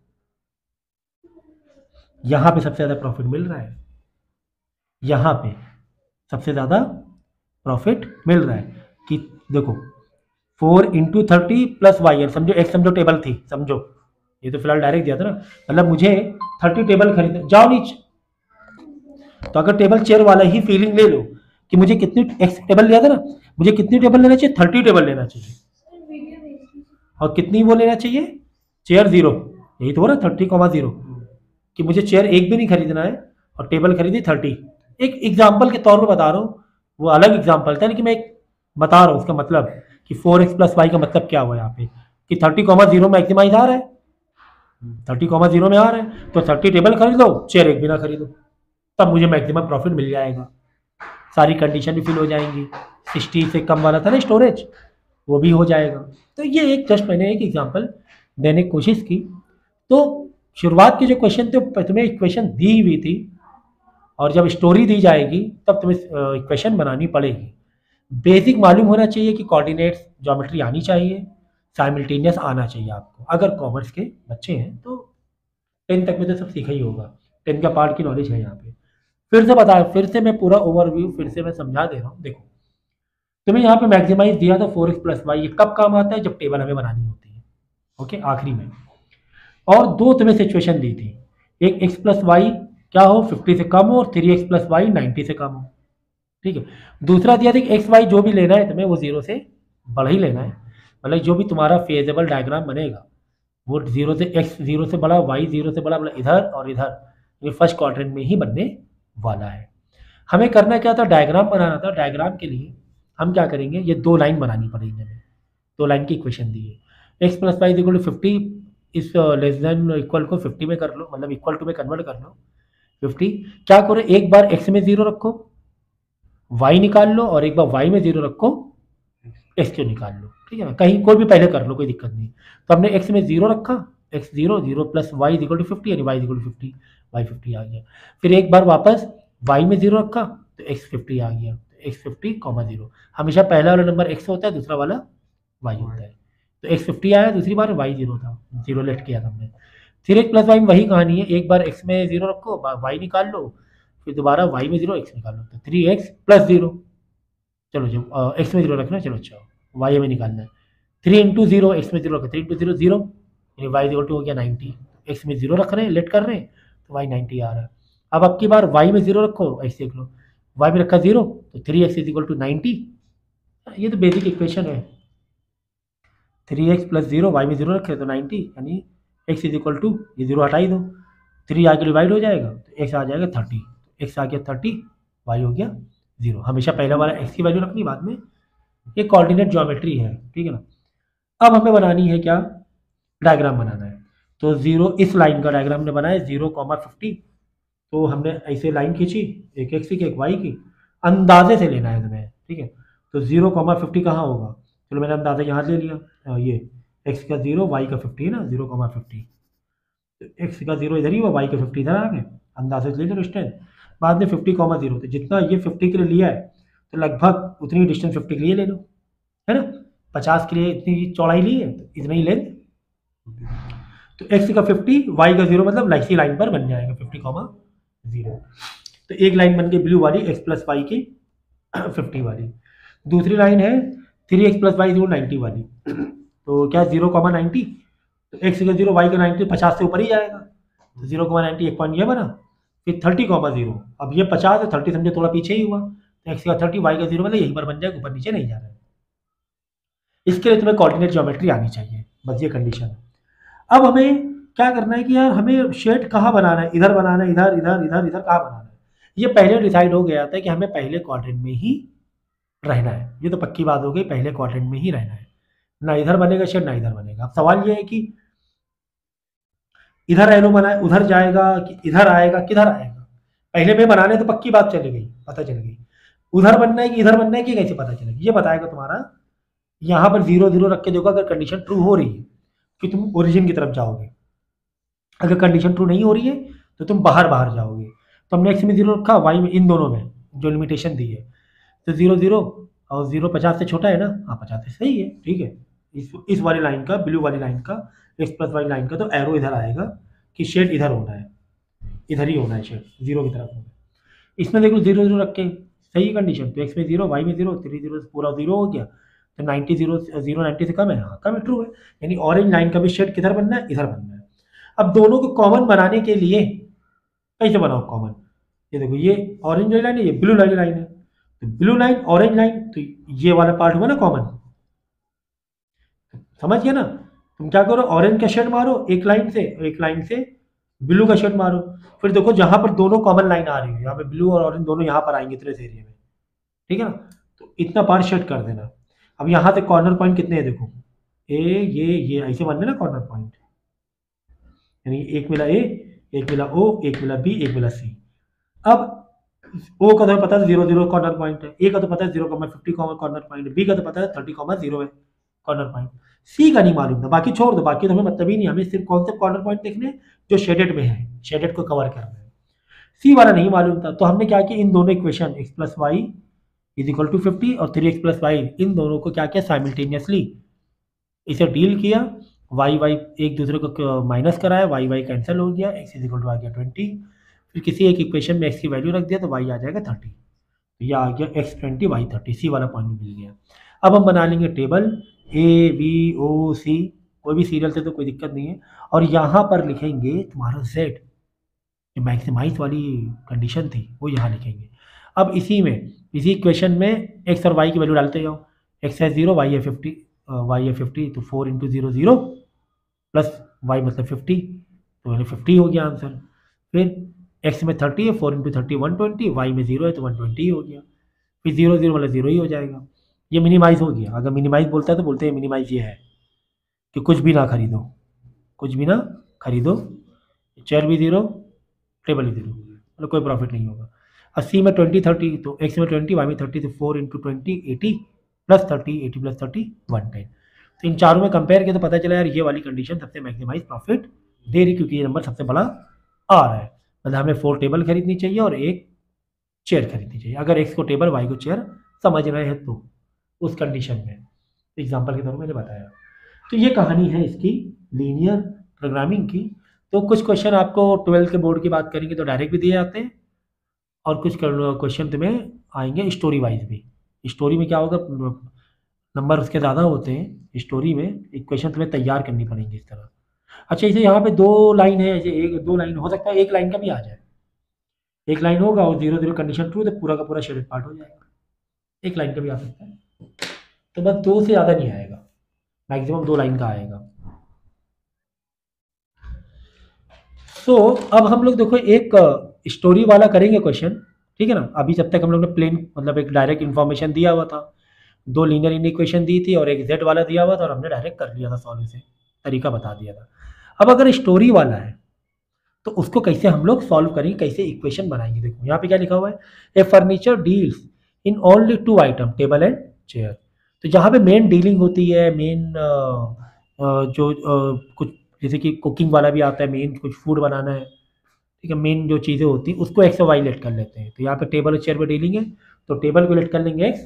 यहाँ पे सबसे ज़्यादा प्रॉफिट मिल रहा है, यहाँ पे सबसे ज़्यादा प्रॉफिट मिल रहा है कि देखो 4 इंटू 30 प्लस वाई, समझो एक समझो टेबल थी, समझो ये तो फिलहाल डायरेक्ट दिया था ना, मतलब मुझे 30 टेबल खरीदना, जाओ नीचे, तो अगर टेबल चेयर वाला ही फीलिंग ले लो कि मुझे कितनी एक्स टेबल लिया था ना, मुझे कितनी टेबल लेना चाहिए? 30 टेबल लेना चाहिए। और कितनी वो लेना चाहिए? चेयर 0, यही तो हो रहा 30,0 कि मुझे चेयर एक भी नहीं खरीदना है और टेबल खरीदी 30। एक एग्जाम्पल के तौर पर बता रहा हूँ, वो अलग एग्जाम्पल था, लेकिन मैं एक बता रहा हूँ उसका मतलब कि 4x प्लस वाई का मतलब क्या हुआ यहाँ पे कि 30,0 मैक्सिमाइज आ रहा है, 30,0 में आ रहा है, तो 30 टेबल खरीद लो, चेयर एक भी ना खरीदो, तब मुझे मैक्सिमम प्रॉफिट मिल जाएगा, सारी कंडीशन भी फिल हो जाएंगी। 60 से कम वाला था ना स्टोरेज, वो भी हो जाएगा। तो ये एक जस्ट मैंने एक एग्जांपल देने की कोशिश की। तो शुरुआत के जो क्वेश्चन थे तुम्हें इक्वेशन दी हुई थी, और जब स्टोरी दी जाएगी तब तुम्हें इक्वेशन बनानी पड़ेगी। बेसिक मालूम होना चाहिए कि कोऑर्डिनेट्स ज्योमेट्री आनी चाहिए, साइमल्टेनियस आना चाहिए आपको। अगर कॉमर्स के बच्चे हैं तो 10 तक में तो सब सीखा ही होगा, 10 का पार्ट की नॉलेज है यहाँ पे। फिर से मैं पूरा ओवरव्यू फिर से मैं समझा दे रहा हूँ। देखो तुम्हें यहाँ पे मैक्सिमाइज दिया था 4x प्लस वाई, ये कब काम आता है? जब टेबल हमें बनानी होती है, ओके, आखिरी में। और दो तुम्हें सिचुएशन दी थी, एक x प्लस वाई क्या हो, 50 से कम हो और 3x प्लस वाई 90 से कम हो। ठीक है, दूसरा दिया था कि एक्स वाई जो भी लेना है तुम्हें वो जीरो से बड़ा ही लेना है, मतलब जो भी तुम्हारा फेजेबल डायग्राम बनेगा वो जीरो से, एक्स जीरो से बड़ा, वाई जीरो से बड़ा, मतलब इधर और इधर, ये फर्स्ट क्वाड्रेंट में ही बनने वाला है। हमें करना क्या था, डायग्राम बनाना था। डायग्राम के लिए हम क्या करेंगे, ये दो लाइन बनानी पड़ेगी हमें, दो लाइन की इक्वेशन दी है, X plus Y equal to 50, इस लेस देन इक्वल को 50 में कर लो, मतलब इक्वल टू में कन्वर्ट कर लो। 50 क्या करो, एक बार एक्स में जीरो रखो, वाई निकाल लो, और एक बार वाई में जीरो रखो, एक्स क्यू निकाल लो। ठीक है ना, कहीं कोई भी पहले कर लो, कोई दिक्कत नहीं। तो हमने एक्स में जीरो रखा, X zero, zero plus Y equal to 50, यानी वाई इक्वल टू 50, वाई 50 आ गया। फिर एक बार वापस वाई में जीरो रखा तो एक्स 50 आ गया, तो एक्स 50 कॉमा जीरो। हमेशा पहला वाला नंबर एक्स होता है, दूसरा वाला वाई होता है। तो एक्स 50 आया, दूसरी बार वाई जीरो था, जीरो लेट किया था हमने। फिर एक्स प्लस वाई में वही कहानी है, एक बार एक्स में जीरो रखो, वाई निकाल लो, फिर दोबारा वाई में जीरो, एक्स निकाल लो, तो 3x प्लस जीरो। चलो जो एक्स में जीरो रखना, चलो अच्छा वाई में निकालना है, 3 इंटू जीरो, एक्स में जीरो रखा, 3 इंटू जीरो जीरो, यानी वाई इक्वल टू हो गया 90। एक्स में जीरो रख रहे हैं, लेट कर रहे हैं, तो वाई 90 आ रहा है। अब की बार वाई में जीरो रखो, एक्स देख लो, वाई में रखा जीरो, तो 3x इज इक्वल टू 90। ये तो बेसिक इक्वेशन है, 3x प्लस जीरो, वाई में जीरो रखे तो 90, यानी एक्स इज इक्वल टू, ये जीरो हटा ही दो, 3 आगे डिवाइड हो जाएगा तो एक्स आ जाएगा 30, एक्स आ गया 30, वाई हो गया जीरो। हमेशा पहला वाला एक्स की वैल्यू रखनी, बाद में ये कोऑर्डिनेट ज्योमेट्री है। ठीक है ना, अब हमें बनानी है क्या, डायग्राम बनाना है। तो जीरो, इस लाइन का डायग्राम ने बनाया 0,50, तो हमने ऐसे लाइन खींची, एक एक्स की एक वाई की, अंदाजे से लेना है तुम्हें। ठीक है, तो 0,50 कहाँ होगा, चलो मैंने अंदाजा यहाँ ले लिया, ये एक्स का जीरो, वाई का 50 है ना, 0,50, तो एक्स का जीरो इधर ही हुआ, वाई का 50 इधर आ गए, अंदाजे से ले लो डिस्टेंस। बाद में 50,0, तो जितना ये 50 के लिए लिया है, तो लगभग उतनी डिस्टेंस 50 के लिए ले लो, है ना। 50 के लिए इतनी चौड़ाई ली है, तो इतना ही लेंथ, तो एक्स का 50, वाई का जीरो, मतलब इसी लाइन पर बन जाएगा 50,0। तो एक लाइन बन गई ब्लू वाली, एक्स प्लस वाई की 50 वाली। दूसरी लाइन है 3x प्लस वाई 90 वाली, तो क्या 0,90, तो एक्स का जीरो, वाई का 90, 50 से ऊपर ही जाएगा, तो 0,90 एक पॉइंट ये बना। फिर 30,0, अब ये 50 है, 30 समझे थोड़ा पीछे ही हुआ, तो एक्स का 30, वाई का जीरो, मतलब यहीं पर बन जाएगा, ऊपर नीचे नहीं जा रहा है। इसके लिए तुम्हें कोऑर्डिनेट ज्योमेट्री आनी चाहिए, बस ये कंडीशन है। अब हमें क्या करना है कि यार हमें शेड कहाँ बनाना है, इधर बनाना है, इधर इधर इधर इधर कहाँ बनाना है, ये पहले डिसाइड हो गया था कि हमें पहले क्वाड्रेंट में ही रहना है। ये तो पक्की बात हो गई, पहले क्वाड्रेंट में ही रहना है, ना इधर बनेगा शेड ना इधर बनेगा। अब सवाल ये है कि इधर एरो बनाए, उधर जाएगा कि इधर आएगा, किधर आएगा। पहले में बनाने तो पक्की बात चली गई, पता चल गई, उधर बनना है कि इधर बनना है कि कैसे पता चलेगी, ये बताएगा तुम्हारा। यहाँ पर 0 0 रख के देखो, अगर कंडीशन ट्रू हो रही है कि तुम ओरिजिन की तरफ जाओगे, अगर कंडीशन ट्रू नहीं हो रही है तो तुम बाहर बाहर जाओगे। तो हमने एक्स में जीरो रखा, वाई में, इन दोनों में जो लिमिटेशन दी है, तो 0 0 और 0 50 से छोटा है ना, हाँ 50 से सही है, ठीक है। इस वाली लाइन का, ब्लू वाली लाइन का, एक्स प्लस वाई लाइन का, तो एरो इधर आएगा कि शेड इधर होना है, इधर ही होना है, शेड जीरो की तरफ होना है। इसमें देखो 0 0 रख के सही कंडीशन, तो एक्स में जीरो, वाई में जीरो, 3 0 पूरा जीरो हो गया, तो 90 0 90 से कम है, हाँ कम है, ट्रू है। यानी ऑरेंज लाइन का भी शेड किधर बनना है, इधर बनना है। अब दोनों को कॉमन बनाने के लिए कैसे बनाओ कॉमन, ये देखो, ये ऑरेंज वाली लाइन है, ये ब्लू वाली लाइन है, तो ब्लू लाइन ऑरेंज लाइन, तो ये वाला पार्ट हुआ ना कॉमन, समझ गया ना। तुम क्या करो, ऑरेंज का शेड मारो एक लाइन से, एक लाइन से ब्लू का शेड मारो, फिर देखो जहां पर दोनों कॉमन लाइन आ रही है, यहाँ पे ब्लू और ऑरेंज दोनों यहाँ पर आएंगे इतने एरिया में, ठीक है ना। तो इतना पार्ट शेड कर देना। अब यहाँ से कॉर्नर पॉइंट कितने हैं देखो, ए ये ऐसे बनने ना कॉर्नर पॉइंट, यानी एक मिला ए, एक मिला ओ, एक मिला बी, एक मिला सी। अब ओ का तो पता है 0 0 कॉर्नर पॉइंट है, ए का तो पता है 0,50 कॉर्नर पॉइंट है, बी का तो पता है 30,0 है कॉर्नर पॉइंट, सी का नहीं मालूम था, बाकी छोड़ दो, बाकी तो हमें मतलब ही नहीं, हमें सिर्फ कौन से कॉर्नर पॉइंट देखने जो शेडेड में है, शेडेड को कवर करना है। सी वाला नहीं मालूम था, तो हमने क्या किया, इन दोनों equation X plus Y is equal to 50 और 3x प्लस वाई, इन दोनों को क्या किया, साइमल्टेनियसली इसे डील किया, वाई वाई एक दूसरे को माइनस कराया, वाई वाई कैंसिल हो गया, एक्स इज इक्वल टू आ गया 20, फिर किसी एक इक्वेशन में एक्स की वैल्यू रख दिया तो वाई आ जाएगा 30, तो यह आ गया एक्स 20 वाई 30, सी वाला पॉइंट मिल गया। अब हम बना लेंगे टेबल ए बी ओ सी, कोई भी सीरियल से तो कोई दिक्कत नहीं है, और यहाँ पर लिखेंगे तुम्हारा जेड, ये मैक्सिमाइज वाली कंडीशन थी, वो यहाँ लिखेंगे। अब इसी इक्वेशन में एक्स और वाई की वैल्यू डालते जाओ। एक्स है 0, वाई है 50, तो 4 इंटू 0 0 प्लस वाई मतलब 50, तो यानी 50 हो गया आंसर। फिर एक्स में 30 है, 4 इंटू 30 120, वाई में 0 है तो 120 हो गया। फिर 0 0 मतलब 0 ही हो जाएगा। ये मिनिमाइज हो गया। अगर मिनिमाइज बोलता है तो बोलते हैं मिनिमाइज ये है कि कुछ भी ना खरीदो, कुछ भी ना खरीदो, चेयर भी 0, टेबल भी 0, मतलब कोई प्रॉफिट नहीं होगा। 80 में 20 30, तो एक्स में 20, वाई में 30, तो 4 इंटू 20 80 प्लस 30, 80 प्लस 30 110। तो इन चारों में कंपेयर किया तो पता चला यार ये वाली कंडीशन सबसे मैक्सिमाइज प्रॉफिट दे रही, क्योंकि ये नंबर सबसे बड़ा आ रहा है। मतलब हमें 4 टेबल खरीदनी चाहिए और एक चेयर खरीदनी चाहिए, अगर एक्स को टेबल वाई को चेयर समझ रहे हैं तो उस कंडीशन में एग्जाम्पल के तौर पर मैंने बताया। तो ये कहानी है इसकी लीनियर प्रोग्रामिंग की। तो कुछ क्वेश्चन आपको 12th के बोर्ड की बात करेंगे तो डायरेक्ट भी दिए जाते हैं, और कुछ क्वेश्चन तुम्हें आएंगे स्टोरी वाइज भी। स्टोरी में क्या होगा, नंबर उसके ज़्यादा होते हैं स्टोरी में, इक्वेशन तुम्हें तैयार करनी पड़ेंगी इस तरह। अच्छा, इसे यहाँ पे 2 लाइन है, जैसे एक 2 लाइन हो सकता है, 1 लाइन का भी आ जाए। 1 लाइन होगा और 0 0 कंडीशन ट्रू, तो पूरा का पूरा शेडेड पार्ट हो जाएगा। 1 लाइन का भी आ सकता है, तो बस 2 से ज़्यादा नहीं आएगा, मैक्सिमम 2 लाइन का आएगा। तो अब हम लोग देखो एक स्टोरी वाला करेंगे क्वेश्चन, ठीक है ना। अभी जब तक हम लोग ने प्लेन मतलब एक डायरेक्ट इन्फॉर्मेशन दिया हुआ था, 2 लीनियर इक्वेशन दी थी और एक जेड वाला दिया हुआ था, और हमने डायरेक्ट कर लिया था सॉल्व, से तरीका बता दिया था। अब अगर स्टोरी वाला है तो उसको कैसे हम लोग सॉल्व करेंगे, कैसे इक्वेशन बनाएंगे। देखो यहाँ पे क्या लिखा हुआ है, a furniture deals in only 2 item, table and chair. तो जहाँ पे मेन डीलिंग होती है, मेन जो कुछ जैसे कि कुकिंग वाला भी आता है, मेन कुछ फूड बनाना है, ठीक है, मेन जो चीज़ें होती हैं उसको एक्स और वाई लेट कर लेते हैं। तो यहाँ पे टेबल और चेयर पे डीलिंग है, तो टेबल को लेट कर लेंगे एक्स,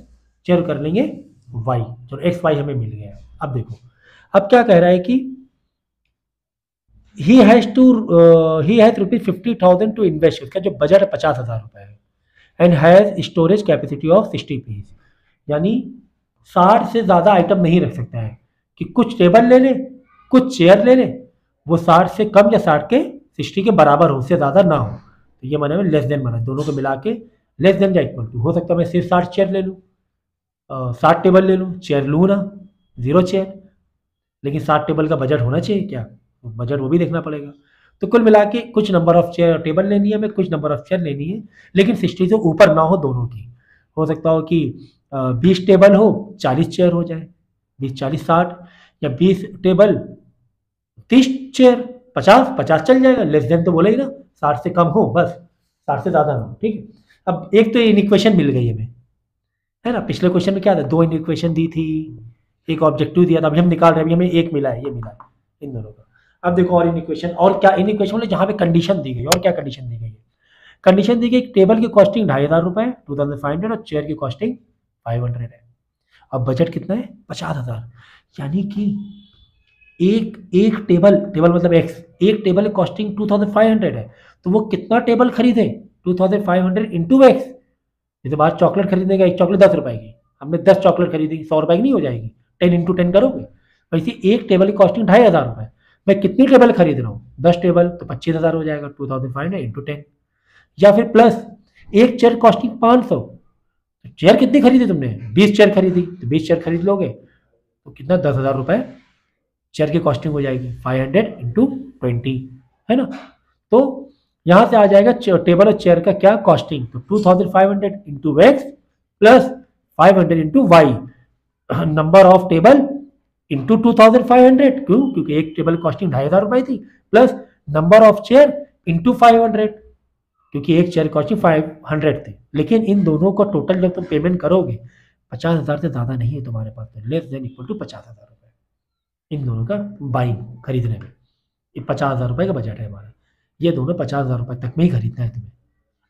चेयर कर लेंगे वाई, चलो एक्स वाई हमें मिल गया। अब देखो, अब क्या कह रहा है कि he has rupees 50,000 to invest, उसका जो बजट है 50,000 रुपये है, and has storage capacity of 60 piece, यानी 60 से ज़्यादा आइटम नहीं रख सकता है, कि कुछ टेबल ले ले कुछ चेयर ले ले, वो 60 से कम या 60 के 60 के बराबर हो, उससे ज़्यादा ना हो। तो ये माना लेस देन माना, दोनों को मिला के लेस देन या इक्वल टू। हो सकता है मैं सिर्फ 60 चेयर ले लूँ, 60 टेबल ले लूँ, चेयर लूँ ना, 0 चेयर, लेकिन 60 टेबल का बजट होना चाहिए क्या, बजट वो भी देखना पड़ेगा। तो कुल मिला के कुछ नंबर ऑफ चेयर टेबल लेनी है, हमें कुछ नंबर ऑफ चेयर लेनी है, लेकिन 60 से ऊपर ना हो दोनों की। हो सकता हो कि 20 टेबल हो 40 चेयर हो जाए, 20 40 60, या 20 टेबल 30 चेयर 50 50 चल जाएगा, लेस देन तो बोले ही ना, 60 से कम हो बस, 60 से ज़्यादा ना हो, ठीक है। अब एक तो इक्वेशन मिल गई हमें, है ना। पिछले क्वेश्चन में क्या था, 2 इक्वेशन दी थी, एक ऑब्जेक्टिव दिया था, अभी हम निकाल रहे हैं, अभी हमें एक मिला है, ये मिला है इन दोनों का। अब देखो और इक्वेशन, और क्या इक्वेशन में जहाँ पे कंडीशन दी गई, और क्या कंडीशन दी गई है, कंडीशन दी गई टेबल की कॉस्टिंग 2,500 रुपये 2,500, और चेयर की कॉस्टिंग 500 है। अब बजट कितना है 50,000, यानी कि एक टेबल मतलब एक्स, एक टेबल की कॉस्टिंग 2,500 है, तो वो कितना टेबल खरीदे 2,500 इंटू एक्स। जैसे बाहर चॉकलेट खरीदने का, एक चॉकलेट 10 रुपए की, हमने 10 चॉकलेट खरीदी, 100 रुपए की नहीं हो जाएगी, 10 इंटू 10 करोगे। वैसे एक टेबल की कॉस्टिंग 2,500 रुपये, मैं कितनी टेबल खरीद रहा हूँ 10 टेबल, तो 25,000 हो जाएगा, 2,500 इंटू 10। या फिर प्लस एक चेयर कॉस्टिंग 500, तो चेयर कितनी खरीदी तुमने 20 चेयर खरीदी, तो 20 चेयर खरीद लोगे तो कितना 10,000 रुपये चेयर की कॉस्टिंग हो जाएगी, 500 इंटू 20, है ना। तो यहां से आ जाएगा टेबल और चेयर का क्या कॉस्टिंग, तो 2,500 into X plus 500 into Y, number of table into 2,500, क्यों, क्योंकि एक टेबल कॉस्टिंग 2,500 रुपए थी, plus number of chair into 500, क्योंकि एक चेयर कॉस्टिंग 500 थी। लेकिन इन दोनों का टोटल जब तुम पेमेंट करोगे 50,000 से ज़्यादा नहीं है तुम्हारे पास, तो लेस देन इक्वल टू 50,000 रुपये इन दोनों का बाइंग खरीदने में। ये 50,000 रुपये का बजट है हमारा, ये दोनों 50,000 रुपये तक में ही खरीदना है तुम्हें।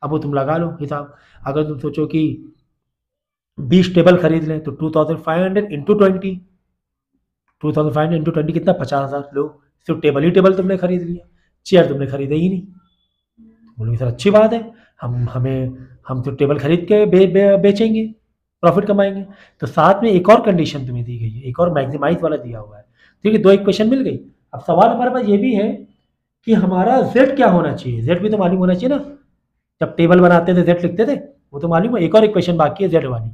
अब वो तुम लगा लो हिसाब, अगर तुम सोचो कि 20 टेबल खरीद लें तो 2,500 इंटू 20, 2,500 इंटू 20 कितना 50,000। लो सिर्फ टेबल ही टेबल तुमने खरीद लिया, चेयर तुमने खरीदे ही नहीं। बोलोगे सर अच्छी बात है, हम तो टेबल खरीद के बेचेंगे, प्रॉफिट कमाएंगे। तो साथ में एक और कंडीशन तुम्हें दी गई है, एक और मैक्सिमाइज वाला दिया हुआ है, ठीक है। 2 इक्वेशन मिल गई। अब सवाल हमारे पास ये भी है कि हमारा z क्या होना चाहिए, z भी तो मालूम होना चाहिए ना, जब टेबल बनाते थे z लिखते थे, वो तो मालूम है। एक और इक्वेशन बाकी है z वाली।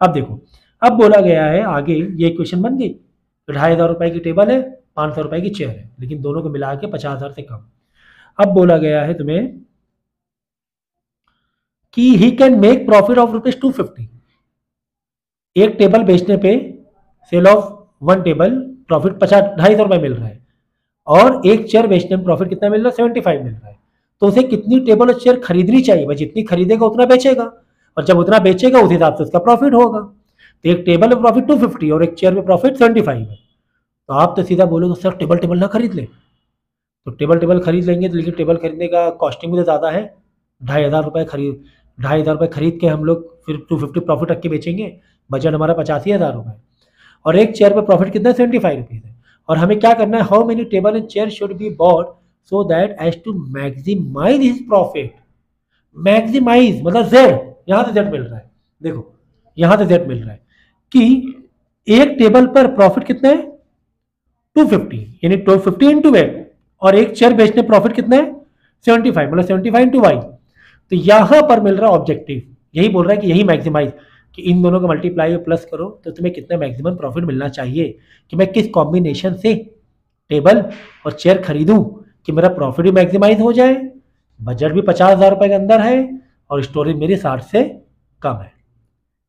अब देखो, अब बोला गया है आगे, ये इक्वेशन बन गई, 2,500 रुपए की टेबल है, 500 रुपए की चेयर है, लेकिन दोनों को मिला के 50,000 से कम। अब बोला गया है तुम्हें कि he can make profit of ₹250। एक टेबल बेचने पे, sale of one table, profit 2,500 रुपए मिल रहा है, और एक चेयर बेचने में प्रॉफिट कितना मिल रहा है, 75 मिल रहा है। तो उसे कितनी टेबल और चेयर खरीदनी चाहिए, भाई जितनी खरीदेगा उतना बेचेगा, और जब उतना बेचेगा उस हिसाब से उसका प्रॉफिट होगा। तो एक टेबल में प्रॉफिट 250 और एक चेयर में प्रॉफिट 75 है। तो आप तो सीधा बोलोगे सर टेबल टेबल ना खरीद ले, तो टेबल टेबल खरीद लेंगे, तो लेकिन टेबल खरीदने का कॉस्टिंग भी तो ज़्यादा है, 2,500 रुपये खरीद के हम लोग फिर 250 प्रॉफिट रख के बेचेंगे, बजट हमारा 85,000 रुपये, और एक चेयर पे प्रॉफिट कितना है, 75 रुपीज़ है। और हमें क्या करना है, how many table and chair should be bought so that as to maximize his profit. Maximize मतलब जेड, यहाँ से जेड मिल रहा है, देखो यहाँ से जेड मिल रहा है कि एक टेबल पर प्रॉफिट कितना है 250, यानी 250 इंटू वेट, और एक चेयर बेचने प्रॉफिट कितना है 75, मतलब 75 इंटू वाई। तो यहां पर मिल रहा है ऑब्जेक्टिव, यही बोल रहा है कि यही मैक्सिमाइज, कि इन दोनों को मल्टीप्लाई प्लस करो तो तुम्हें कितना मैक्सिमम प्रॉफिट मिलना चाहिए, कि मैं किस कॉम्बिनेशन से टेबल और चेयर खरीदूं कि मेरा प्रॉफिट भी मैक्सिमाइज हो जाए, बजट भी 50,000 रुपए के अंदर है, और स्टोरेज मेरी 60 से कम है।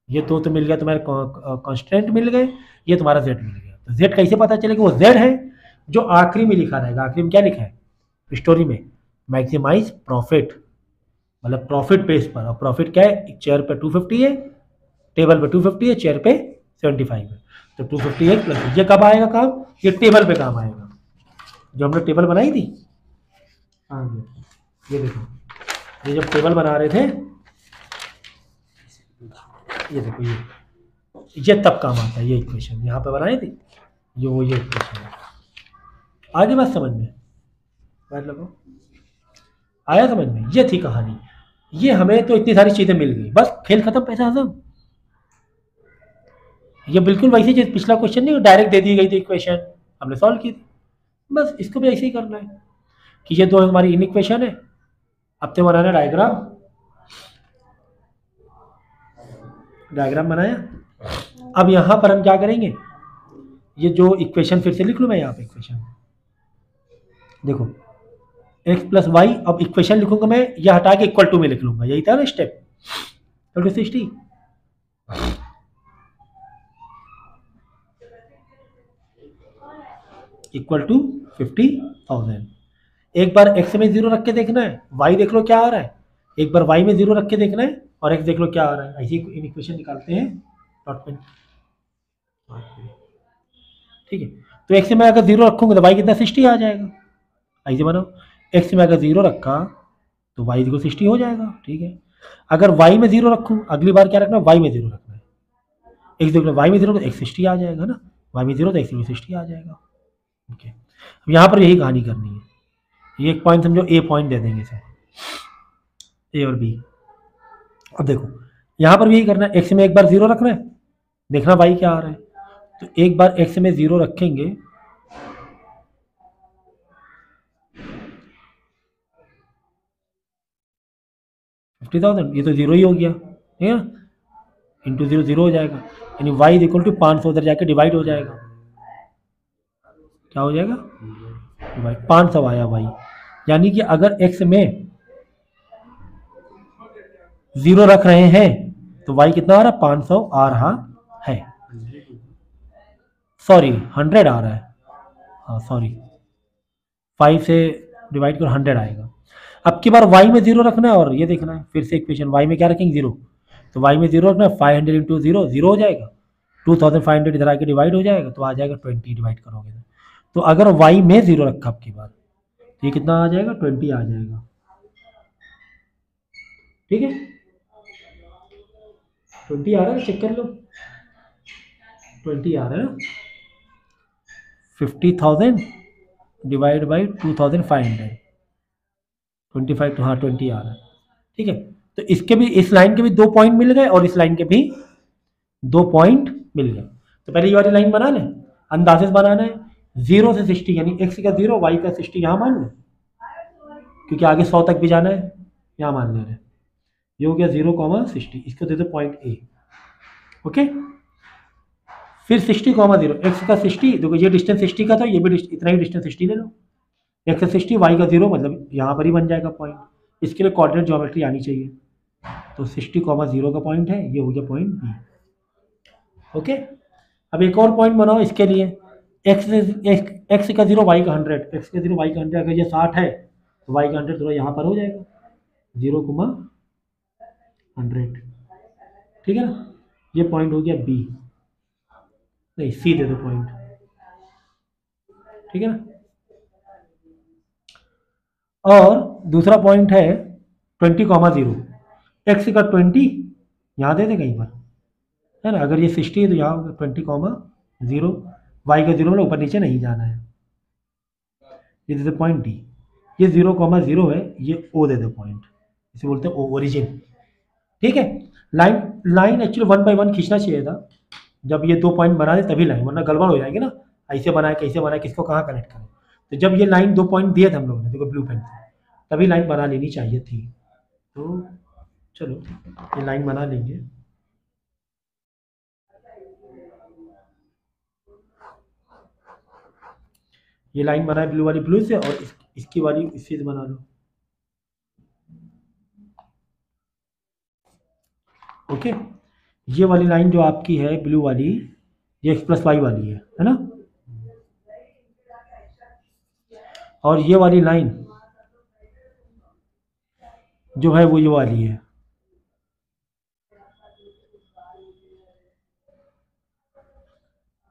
ये तो मिल गया तुम्हारे कॉन्स्टेंट मिल गए, ये तुम्हारा जेड मिल गया। तो जेड कैसे पता चलेगा, वो जेड है जो आखिरी में लिखा रहेगा। आखिरी में क्या लिखा है स्टोरी में, मैक्सिमाइज प्रॉफिट, मतलब प्रॉफिट बेस पर, और प्रॉफिट क्या है, चेयर पे 250 है, टेबल पे 250 है, चेयर पे 75 है। तो 250 प्लस, ये कब आएगा काम, ये टेबल पे काम आएगा, जो हमने टेबल बनाई थी। हाँ ये देखो, ये जब टेबल बना रहे थे, ये देखो ये तब काम आता है, ये इक्वेशन यहाँ पे बनाई थी, ये इक्वेशन है। आगे बात समझ में, बात लगो आया समझ में, ये थी कहानी। ये हमें तो इतनी सारी चीजें मिल गई, बस खेल खत्म, पैसा हजम। ये बिल्कुल वैसे जैसे पिछला क्वेश्चन नहीं, डायरेक्ट दे दी गई थी इक्वेशन, हमने सॉल्व की थी, बस इसको भी ऐसे ही करना है कि ये दो हमारी इन इक्वेशन है, अब तो बनाना डायग्राम, डायग्राम बनाया। अब यहां पर हम क्या करेंगे, ये जो इक्वेशन फिर से लिख लूं मैं यहाँ पे, इक्वेशन देखो x प्लस वाई, अब इक्वेशन लिखूंगा मैं, यह हटा के इक्वल टू में लिख लूंगा, यही था ना स्टेप, 60 इक्वल टू 50,000। एक बार x में 0 रख के देखना है, y देख लो क्या आ रहा है, एक बार y में 0 रख के देखना है, और x देख लो क्या आ रहा है। ऐसी इन इक्वेशन निकालते हैं डॉट में, ठीक है। तो x में अगर 0 रखूंगा तो y कितना 60 आ जाएगा, ऐसे बनाओ, x में अगर 0 रखा तो y को 60 हो जाएगा, ठीक है। अगर y में 0 रखूं, अगली बार क्या रखना है, y में 0 रखना है, x देख लो y में 0 तो x 60 आ जाएगा ना, y में 0 तो x 60 आ जाएगा, ओके। अब यहाँ पर यही कहानी करनी है, ये एक पॉइंट समझो, ए पॉइंट दे देंगे इसे, ए और बी। अब देखो यहाँ पर भी यही करना है, x में एक बार 0 रखना है, देखना y क्या आ रहा है, तो एक बार x में 0 रखेंगे, $50,000, ये तो 0 ही हो गया, ठीक है, इंटू 0 0 हो जाएगा, यानी y इक्वल टू 500 उधर जाके डिवाइड हो जाएगा, क्या हो जाएगा, डिवाइड 500 आया y, यानी कि अगर x में 0 रख रहे हैं तो y कितना आ रहा है, 500 आ रहा है, सॉरी 100 आ रहा है, हाँ सॉरी 5 से डिवाइड कर 100 आएगा। अब की बार y में 0 रखना है, और ये देखना है फिर से इक्वेशन, y में क्या रखेंगे 0, तो y में 0 रखना है, 500 इंटू 0 0 हो जाएगा, 2500 इधर आके डिवाइड हो जाएगा, तो आ जाएगा 20 डिवाइड करोगे तो अगर y में 0 रखा अब की बार, तो ये कितना आ जाएगा 20 आ जाएगा, ठीक है। 20 आ रहा है, चेक कर लो, 20 आ रहा है ना, 50,000 डिवाइड बाई 2,500, 25 तो हाँ 20 आ रहा है, ठीक है। तो इसके भी, इस लाइन के भी 2 पॉइंट मिल गए, और इस लाइन के भी 2 पॉइंट मिल गए। तो पहले ये वाली लाइन बना लें, अंदाजे बनाना है, 0 से 60 यानी x का 0 y का 60 यहाँ मान लें, क्योंकि आगे 100 तक भी जाना है, यहाँ मान ले रहे हैं। ये हो गया 0,60, इसको दे दो पॉइंट ए। ओके, फिर 60,0, एक्स का 60, देखो ये डिस्टेंस 60 का था, ये भी इतना ही डिस्टेंस 60 ले लो। एक्स का 60, वाई का 0, मतलब यहाँ पर ही बन जाएगा पॉइंट। इसके लिए कोऑर्डिनेट ज्योमेट्री आनी चाहिए। तो 60,0 का पॉइंट है, ये हो गया पॉइंट बी। ओके, अब एक और पॉइंट बनाओ इसके लिए। एक्स का 0, वाई का 100, एक्स का 0, वाई का 100, अगर ये 60 है तो वाई का 100 थोड़ा यहाँ पर हो जाएगा, 0,100। ठीक है ना, ये पॉइंट हो गया बी, नहीं सी दे दो पॉइंट। ठीक है ना, और दूसरा पॉइंट है 20,0, एक्स का 20 यहाँ दे दे कहीं पर, है ना। अगर ये 60 है तो यहाँ होगा 20,0, वाई का 0 मतलब ऊपर नीचे नहीं जाना है। ये दे दो पॉइंट डी, ये 0,0 है, ये ओ दे दो पॉइंट, इसे बोलते हैं ओ, ओरिजिन। ठीक है, लाइन एक्चुअली 1 बाय 1 खींचना चाहिए था, जब ये 2 पॉइंट बना दे तभी लाइन, वरना गड़बड़ हो जाएगी ना, ऐसे बनाए कैसे बनाए, किसको कहाँ कनेक्ट करें। तो जब ये लाइन 2 पॉइंट दिए थे हम लोगों ने, देखो ब्लू पेन से, तभी लाइन बना लेनी चाहिए थी। तो चलो ये लाइन बना लेंगे। ये लाइन बनाए ब्लू वाली ब्लू से, और इसकी वाली इससे बना लो। ओके, ये वाली लाइन जो आपकी है ब्लू वाली, ये एक्स प्लस वाई वाली है ना। और ये वाली लाइन जो है वो ये वाली है।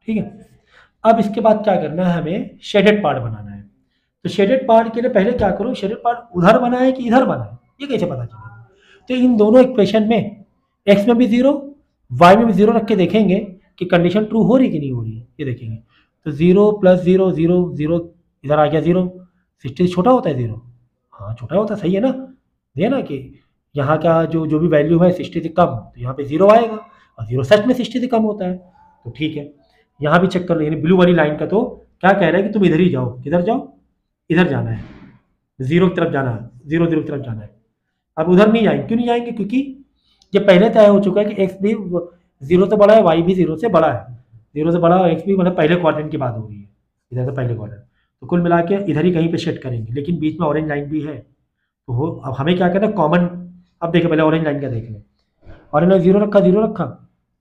ठीक है, अब इसके बाद क्या करना है, हमें शेडेड पार्ट बनाना है। तो शेडेड पार्ट के लिए पहले क्या करो, शेडेड पार्ट उधर बनाए कि इधर बनाए, ये कैसे पता चलेगा। तो इन दोनों इक्वेशन में एक्स में भी 0, वाई में भी 0 रख के देखेंगे कि कंडीशन ट्रू हो रही कि नहीं हो रही, ये देखेंगे। तो 0 + 0 0 0, इधर आ गया 0, 60 छोटा होता है 0, हाँ छोटा होता है, सही है ना। ये ना कि यहाँ का जो जो भी वैल्यू है 60 से कम, तो यहाँ पे 0 आएगा, और 0 सच में 60 से कम होता है, तो ठीक है। यहाँ भी चेक कर लो, यानी ब्लू वाली लाइन का तो क्या कह रहा है कि तुम इधर ही जाओ, किधर जाओ, इधर जाना है, 0 की तरफ जाना है, 0 0 की तरफ जाना है। अब उधर नहीं जाएंगे, क्यों नहीं जाएंगे, क्योंकि ये पहले तय हो चुका है कि एक्स भी 0 से बड़ा है, वाई भी 0 से बड़ा है, 0 से बड़ा एक्स भी, मतलब पहले क्वाड्रेंट की बात हो रही है, इधर से पहले क्वाड्रेंट। तो कुल मिला के इधर ही कहीं पे सेट करेंगे, लेकिन बीच में ऑरेंज लाइन भी है, तो हो अब हमें क्या करना है, कॉमन। अब देखो पहले ऑरेंज लाइन का देख लें, ऑरेंज लाइन 0 रखा, 0 रखा,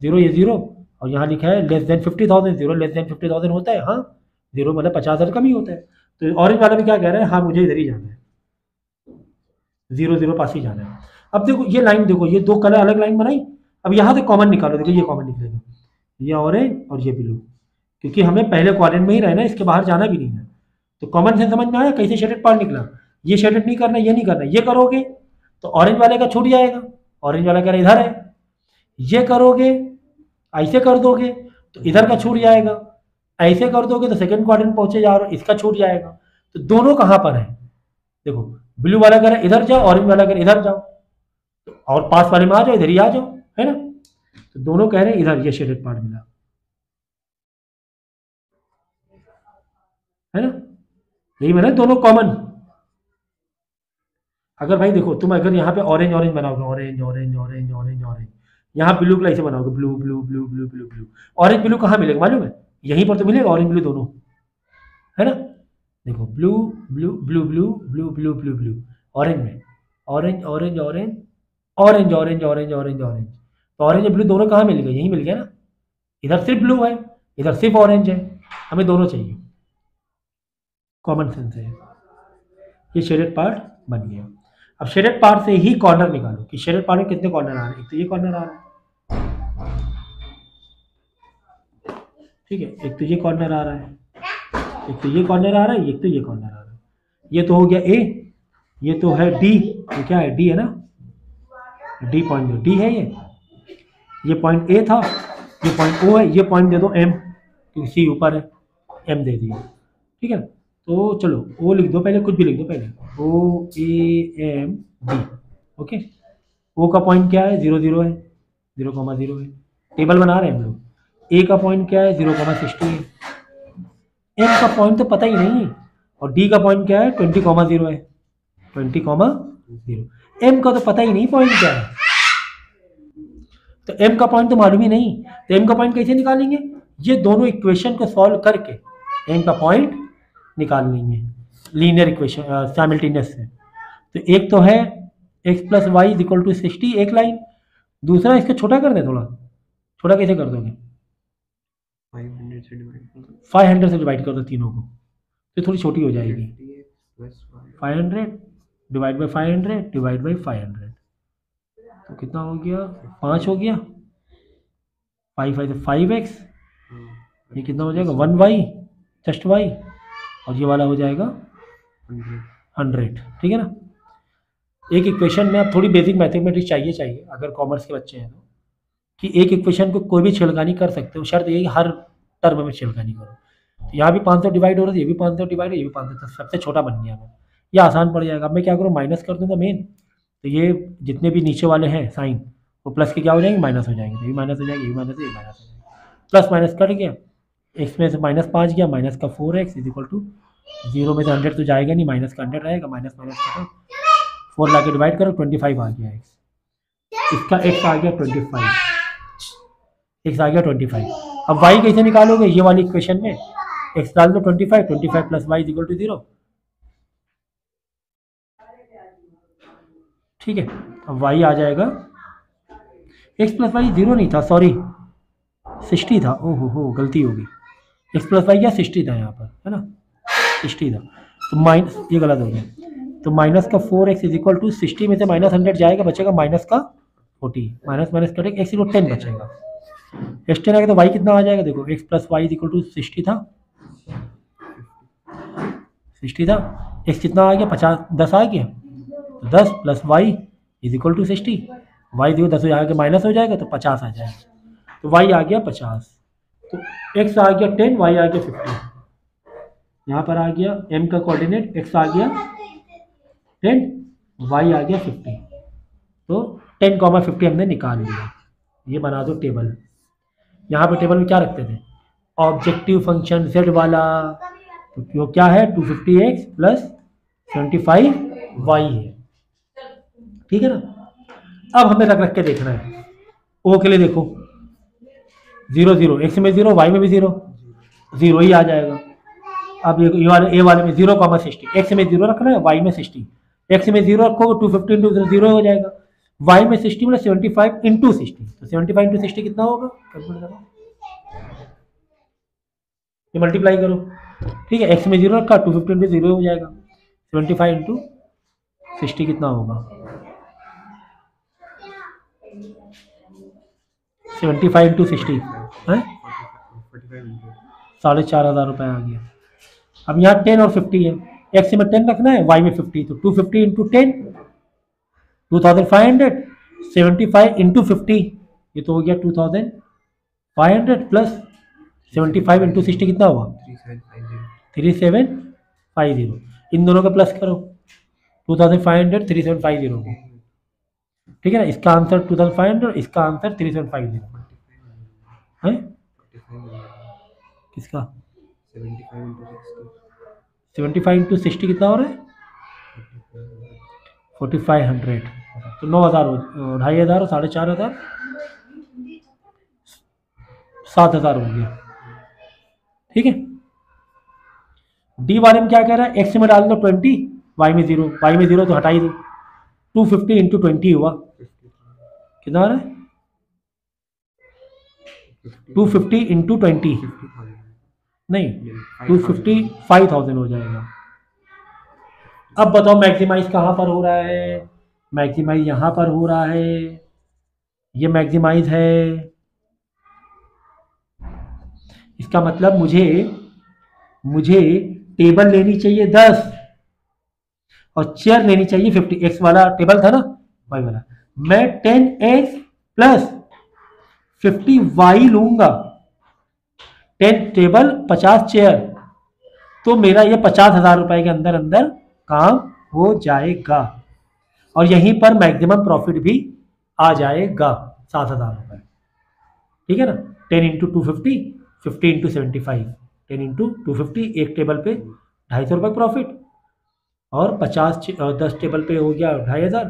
0 ये 0, और यहाँ लिखा है <50,000, 0 <50,000 होता है, हाँ 0 मतलब 50,000 कम ही होता है। तो ऑरेंज वाला भी क्या कह रहा है, हाँ मुझे इधर ही जाना है, 0 0 पास ही जाना है। अब देखो ये लाइन, देखो ये 2 कलर अलग लाइन बनाई, अब यहाँ से कॉमन निकालो, देखो ये कॉमन निकलेगा, ये ऑरेंज और ये ब्लू, क्योंकि हमें पहले क्वाड्रेंट में ही रहना है, इसके बाहर जाना भी नहीं है। तो कॉमन सेंस समझ में आया, कैसे शेडेड पार्ट निकला। ये शेडेड नहीं करना, ये नहीं करना, ये करोगे तो ऑरेंज वाले का छूट जाएगा, ऑरेंज वाला कह रहा इधर है, ये करोगे ऐसे कर दोगे तो इधर का छूट जाएगा, ऐसे कर दोगे तो सेकंड क्वाड्रेंट पहुंचे जा रहे हो, इसका छूट जाएगा। तो दोनों कहाँ पर है, देखो ब्लू वाला कह रहा है इधर जाओ, ऑरेंज वाला कह रहा है इधर जाओ, तो और पास वाले में आ जाओ, इधर ही आ जाओ, है ना। तो दोनों कह रहे हैं इधर, ये शेडेड पार्ट मिला, है ना, यही मैंने दोनों कॉमन। अगर भाई देखो तुम अगर यहाँ पे ऑरेंज ऑरेंज बनाओगे, orange orange orange orange orange, यहाँ ब्लू कलर से बनाओगे, blue blue blue blue blue blue, orange blue कहाँ मिलेगा मालूम है, यहीं पर तो मिलेगा ऑरेंज ब्लू दोनों, है ना। देखो blue blue blue blue blue blue blue blue, orange में orange orange orange orange orange orange orange orange, तो ऑरेंज ब्लू दोनों कहाँ मिल गए, यहीं मिल गया ना। इधर सिर्फ ब्लू है, इधर सिर्फ ऑरेंज है, हमें दोनों चाहिए, कॉमन सेंस है। ये शेडेड पार्ट बन गया। अब शेडेड पार्ट से ही कॉर्नर निकालो कि शेडेड पार्ट में कितने कॉर्नर आ रहे हैं, एक तो ये कॉर्नर आ रहा है, ठीक है, एक तो ये कॉर्नर आ रहा है, एक तो ये कॉर्नर आ रहा है, एक तो ये कॉर्नर आ रहा है। ये तो हो गया ए, ये तो है डी, ये क्या है डी है ना, डी पॉइंट, डी है ये पॉइंट ए था, ये पॉइंट ओ है, ये पॉइंट दे दो एम, क्योंकि सी ऊपर है, एम दे दिया, ठीक है। तो चलो ओ लिख दो पहले, कुछ भी लिख दो पहले, ओ ए एम डी, ओके। ओ का पॉइंट क्या है, 0 0 है, 0,0 है, टेबल बना रहे हैं हम लोग। ए का पॉइंट क्या है, 0,60 है, एम का पॉइंट तो पता ही नहीं, और डी का पॉइंट क्या है, 20,0 है, 20,0। एम का तो पता ही नहीं पॉइंट क्या है, तो एम का पॉइंट तो मालूम ही नहीं, तो एम का पॉइंट कैसे निकालेंगे? ये दोनों इक्वेशन को सॉल्व करके एम का पॉइंट निकाल लेंगे लीनियर इक्वेशन साइमल्टेनियस से। तो एक तो है x plus Y is equal to 60 एक लाइन, दूसरा इसको छोटा कर दे, थोड़ा छोटा कैसे कर दोगे? 500 से डिवाइड कर दो तीनों को, तो थोड़ी छोटी हो जाएगी। 500 डिवाइड बाई 500 डिवाइड बाई 500, तो कितना हो गया? 5 हो गया, 5 से 5x, ये कितना हो जाएगा? 1y जस्ट y, और ये वाला हो जाएगा 100। ठीक है ना? एक इक्वेशन में आप थोड़ी बेसिक मैथमेटिक्स चाहिए अगर कॉमर्स के बच्चे हैं तो, कि एक इक्वेशन को कोई भी छेड़खानी कर सकते हो, शर्त यही हर टर्म में छेड़खानी करो। तो यहाँ भी 500 डिवाइड हो रहा है, ये भी 500 डिवाइड है, ये भी 500, तो सबसे छोटा बन गया मैं, ये आसान पड़ जाएगा। अब मैं क्या करूँ? माइनस कर दूंगा मेन, तो ये जितने भी नीचे वाले हैं साइन वो प्लस के क्या हो जाएंगे? माइनस हो जाएंगे, तो ये माइनस हो जाएगी, ये माइनस, ये माइनस हो जाएगा, प्लस माइनस कट गया, एक्स में से -5 गया, माइनस का 4x इज इक्वल टू 0 में से 100 तो जाएगा नहीं, माइनस का 100 रहेगा, माइनस माइनस करो, 4 ला के डिवाइड करो, 25 आ गया x, इसका x आ गया 25, x आ गया 25। अब y कैसे निकालोगे? ये वाली इक्वेशन में x डाल दो 25 plus y is equal to 0। ठीक है, अब y आ जाएगा, x प्लस वाई 0 नहीं था, सॉरी 60 था, ओहो हो गलती होगी, x प्लस वाई क्या 60 था यहाँ पर, है ना? 60 था, तो माइनस, ये गलत हो गया, तो माइनस का 4x इज इक्वल टू 60 में से माइनस 100 जाएगा, बचेगा माइनस का 40, माइनस माइनस करेंगे x इक्वल 10 बचेगा, x 10 आएगा तो y कितना आ जाएगा? देखो x plus Y is equal to 60 था, 60 था, x कितना आ गया? 50, 10 आ गया, तो 10 plus Y is equal to 60, Y देखो 10 आगे माइनस हो जाएगा तो 50 आ जाएगा, तो y आ गया 50, तो x आ गया 10, y आ गया 50, यहाँ पर आ गया m का कोऑर्डिनेट, x आ गया 10, y आ गया 50, तो 10,50 हमने निकाल लिया। ये बना दो टेबल। यहाँ पर टेबल में क्या रखते थे? ऑब्जेक्टिव फंक्शन z वाला, तो क्या है? 250x प्लस 75y है। ठीक है ना? अब हमें रख के देखना है, ओ के लिए देखो 0 0, x में 0, y में भी 0, 0 ही आ जाएगा। अब ये वाले ए वाले में 0,60, x में 0 रखना है, y में 60, x में 0 रखोगे 250 इंटू 0 हो जाएगा, y में 60 मतलब 75 इंटू 60, तो 75 इंटू 60 कितना होगा? कैलकुलेट करो, ये मल्टीप्लाई करो। ठीक है, x में 0 रखा, 250 इंटू 0 हो जाएगा, 75 इंटू 60 कितना होगा? 75 इंटू 60 है 4,500 रुपये आ गया। अब यहाँ 10 और 50 है, x में 10 रखना है, y में 50, तो 250 इंटू 10 2500, 75 इंटू 50 ये तो हो गया 2500 प्लस 75 इंटू 60 कितना हुआ? 3750। इन दोनों का प्लस करो 2500 3750 को। ठीक है ना? इसका आंसर 2500, इसका आंसर 3750 है। किसका? 75 इंटू 60 कितना हो रहा है? 4500, तो 9000 हो, 2500 और 4500, 7000 हो गया। ठीक है, डी वाले में क्या कह रहा है? एक्स में डाल दो 20, वाई में 0, वाई में 0 तो हटा ही दो, 250 इंटू 20 हुआ, कितना आ रहा है? 250 इंटू 20 नहीं, 255,000 हो जाएगा। अब बताओ मैक्सिमाइज कहाँ पर हो रहा है? मैक्सिमाइज यहाँ पर हो रहा है, ये मैक्सिमाइज है, इसका मतलब मुझे टेबल लेनी चाहिए 10 और चेयर लेनी चाहिए 50। एक्स वाला टेबल था ना, वाई वाला, मैं 10x प्लस 50y लूंगा, 10 टेबल 50 चेयर, तो मेरा ये 50,000 रुपए के अंदर अंदर काम हो जाएगा, और यहीं पर मैक्सिमम प्रॉफिट भी आ जाएगा 7,000 रुपए। ठीक है ना? 10 इंटू 250, 50 इंटू 75, 10 इंटू 250, एक टेबल पे 250 रुपये प्रॉफिट, और 10 टेबल पे हो गया 2,500,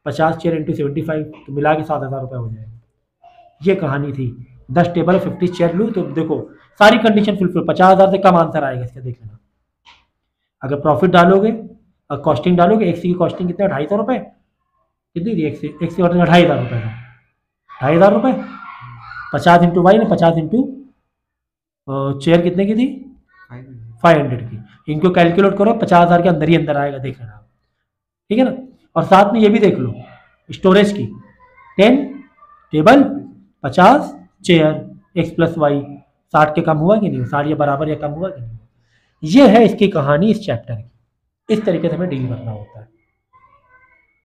50 चेयर इंटू 75 तो मिला के 7,000 रुपये हो जाएगा। ये कहानी थी। 10 टेबल 50 चेयर लूँ तो देखो सारी कंडीशन फुलफिल, 50,000 से कम आंसर आएगा इसका, देख लेना। अगर प्रॉफिट डालोगे और कॉस्टिंग डालोगे, एक सी की कॉस्टिंग कितना, 250 रुपये, कितनी थी एक सी कॉस्टिंग, 2,500 रुपये था, 2,500 रुपये 50 इंटू वाई ने 50 इंटू चेयर कितने की थी, 500 की। इनको कैलकुलेट करो, 50,000 के अंदर ही अंदर आएगा, देख लेना। ठीक है ना। और साथ में ये भी देख लो स्टोरेज की, 10 table 50 chair X plus Y, 60 के कम हुआ कि नहीं, 60 या बराबर या कम हुआ कि नहीं। ये है इसकी कहानी इस चैप्टर की। इस तरीके से हमें डील करना होता है।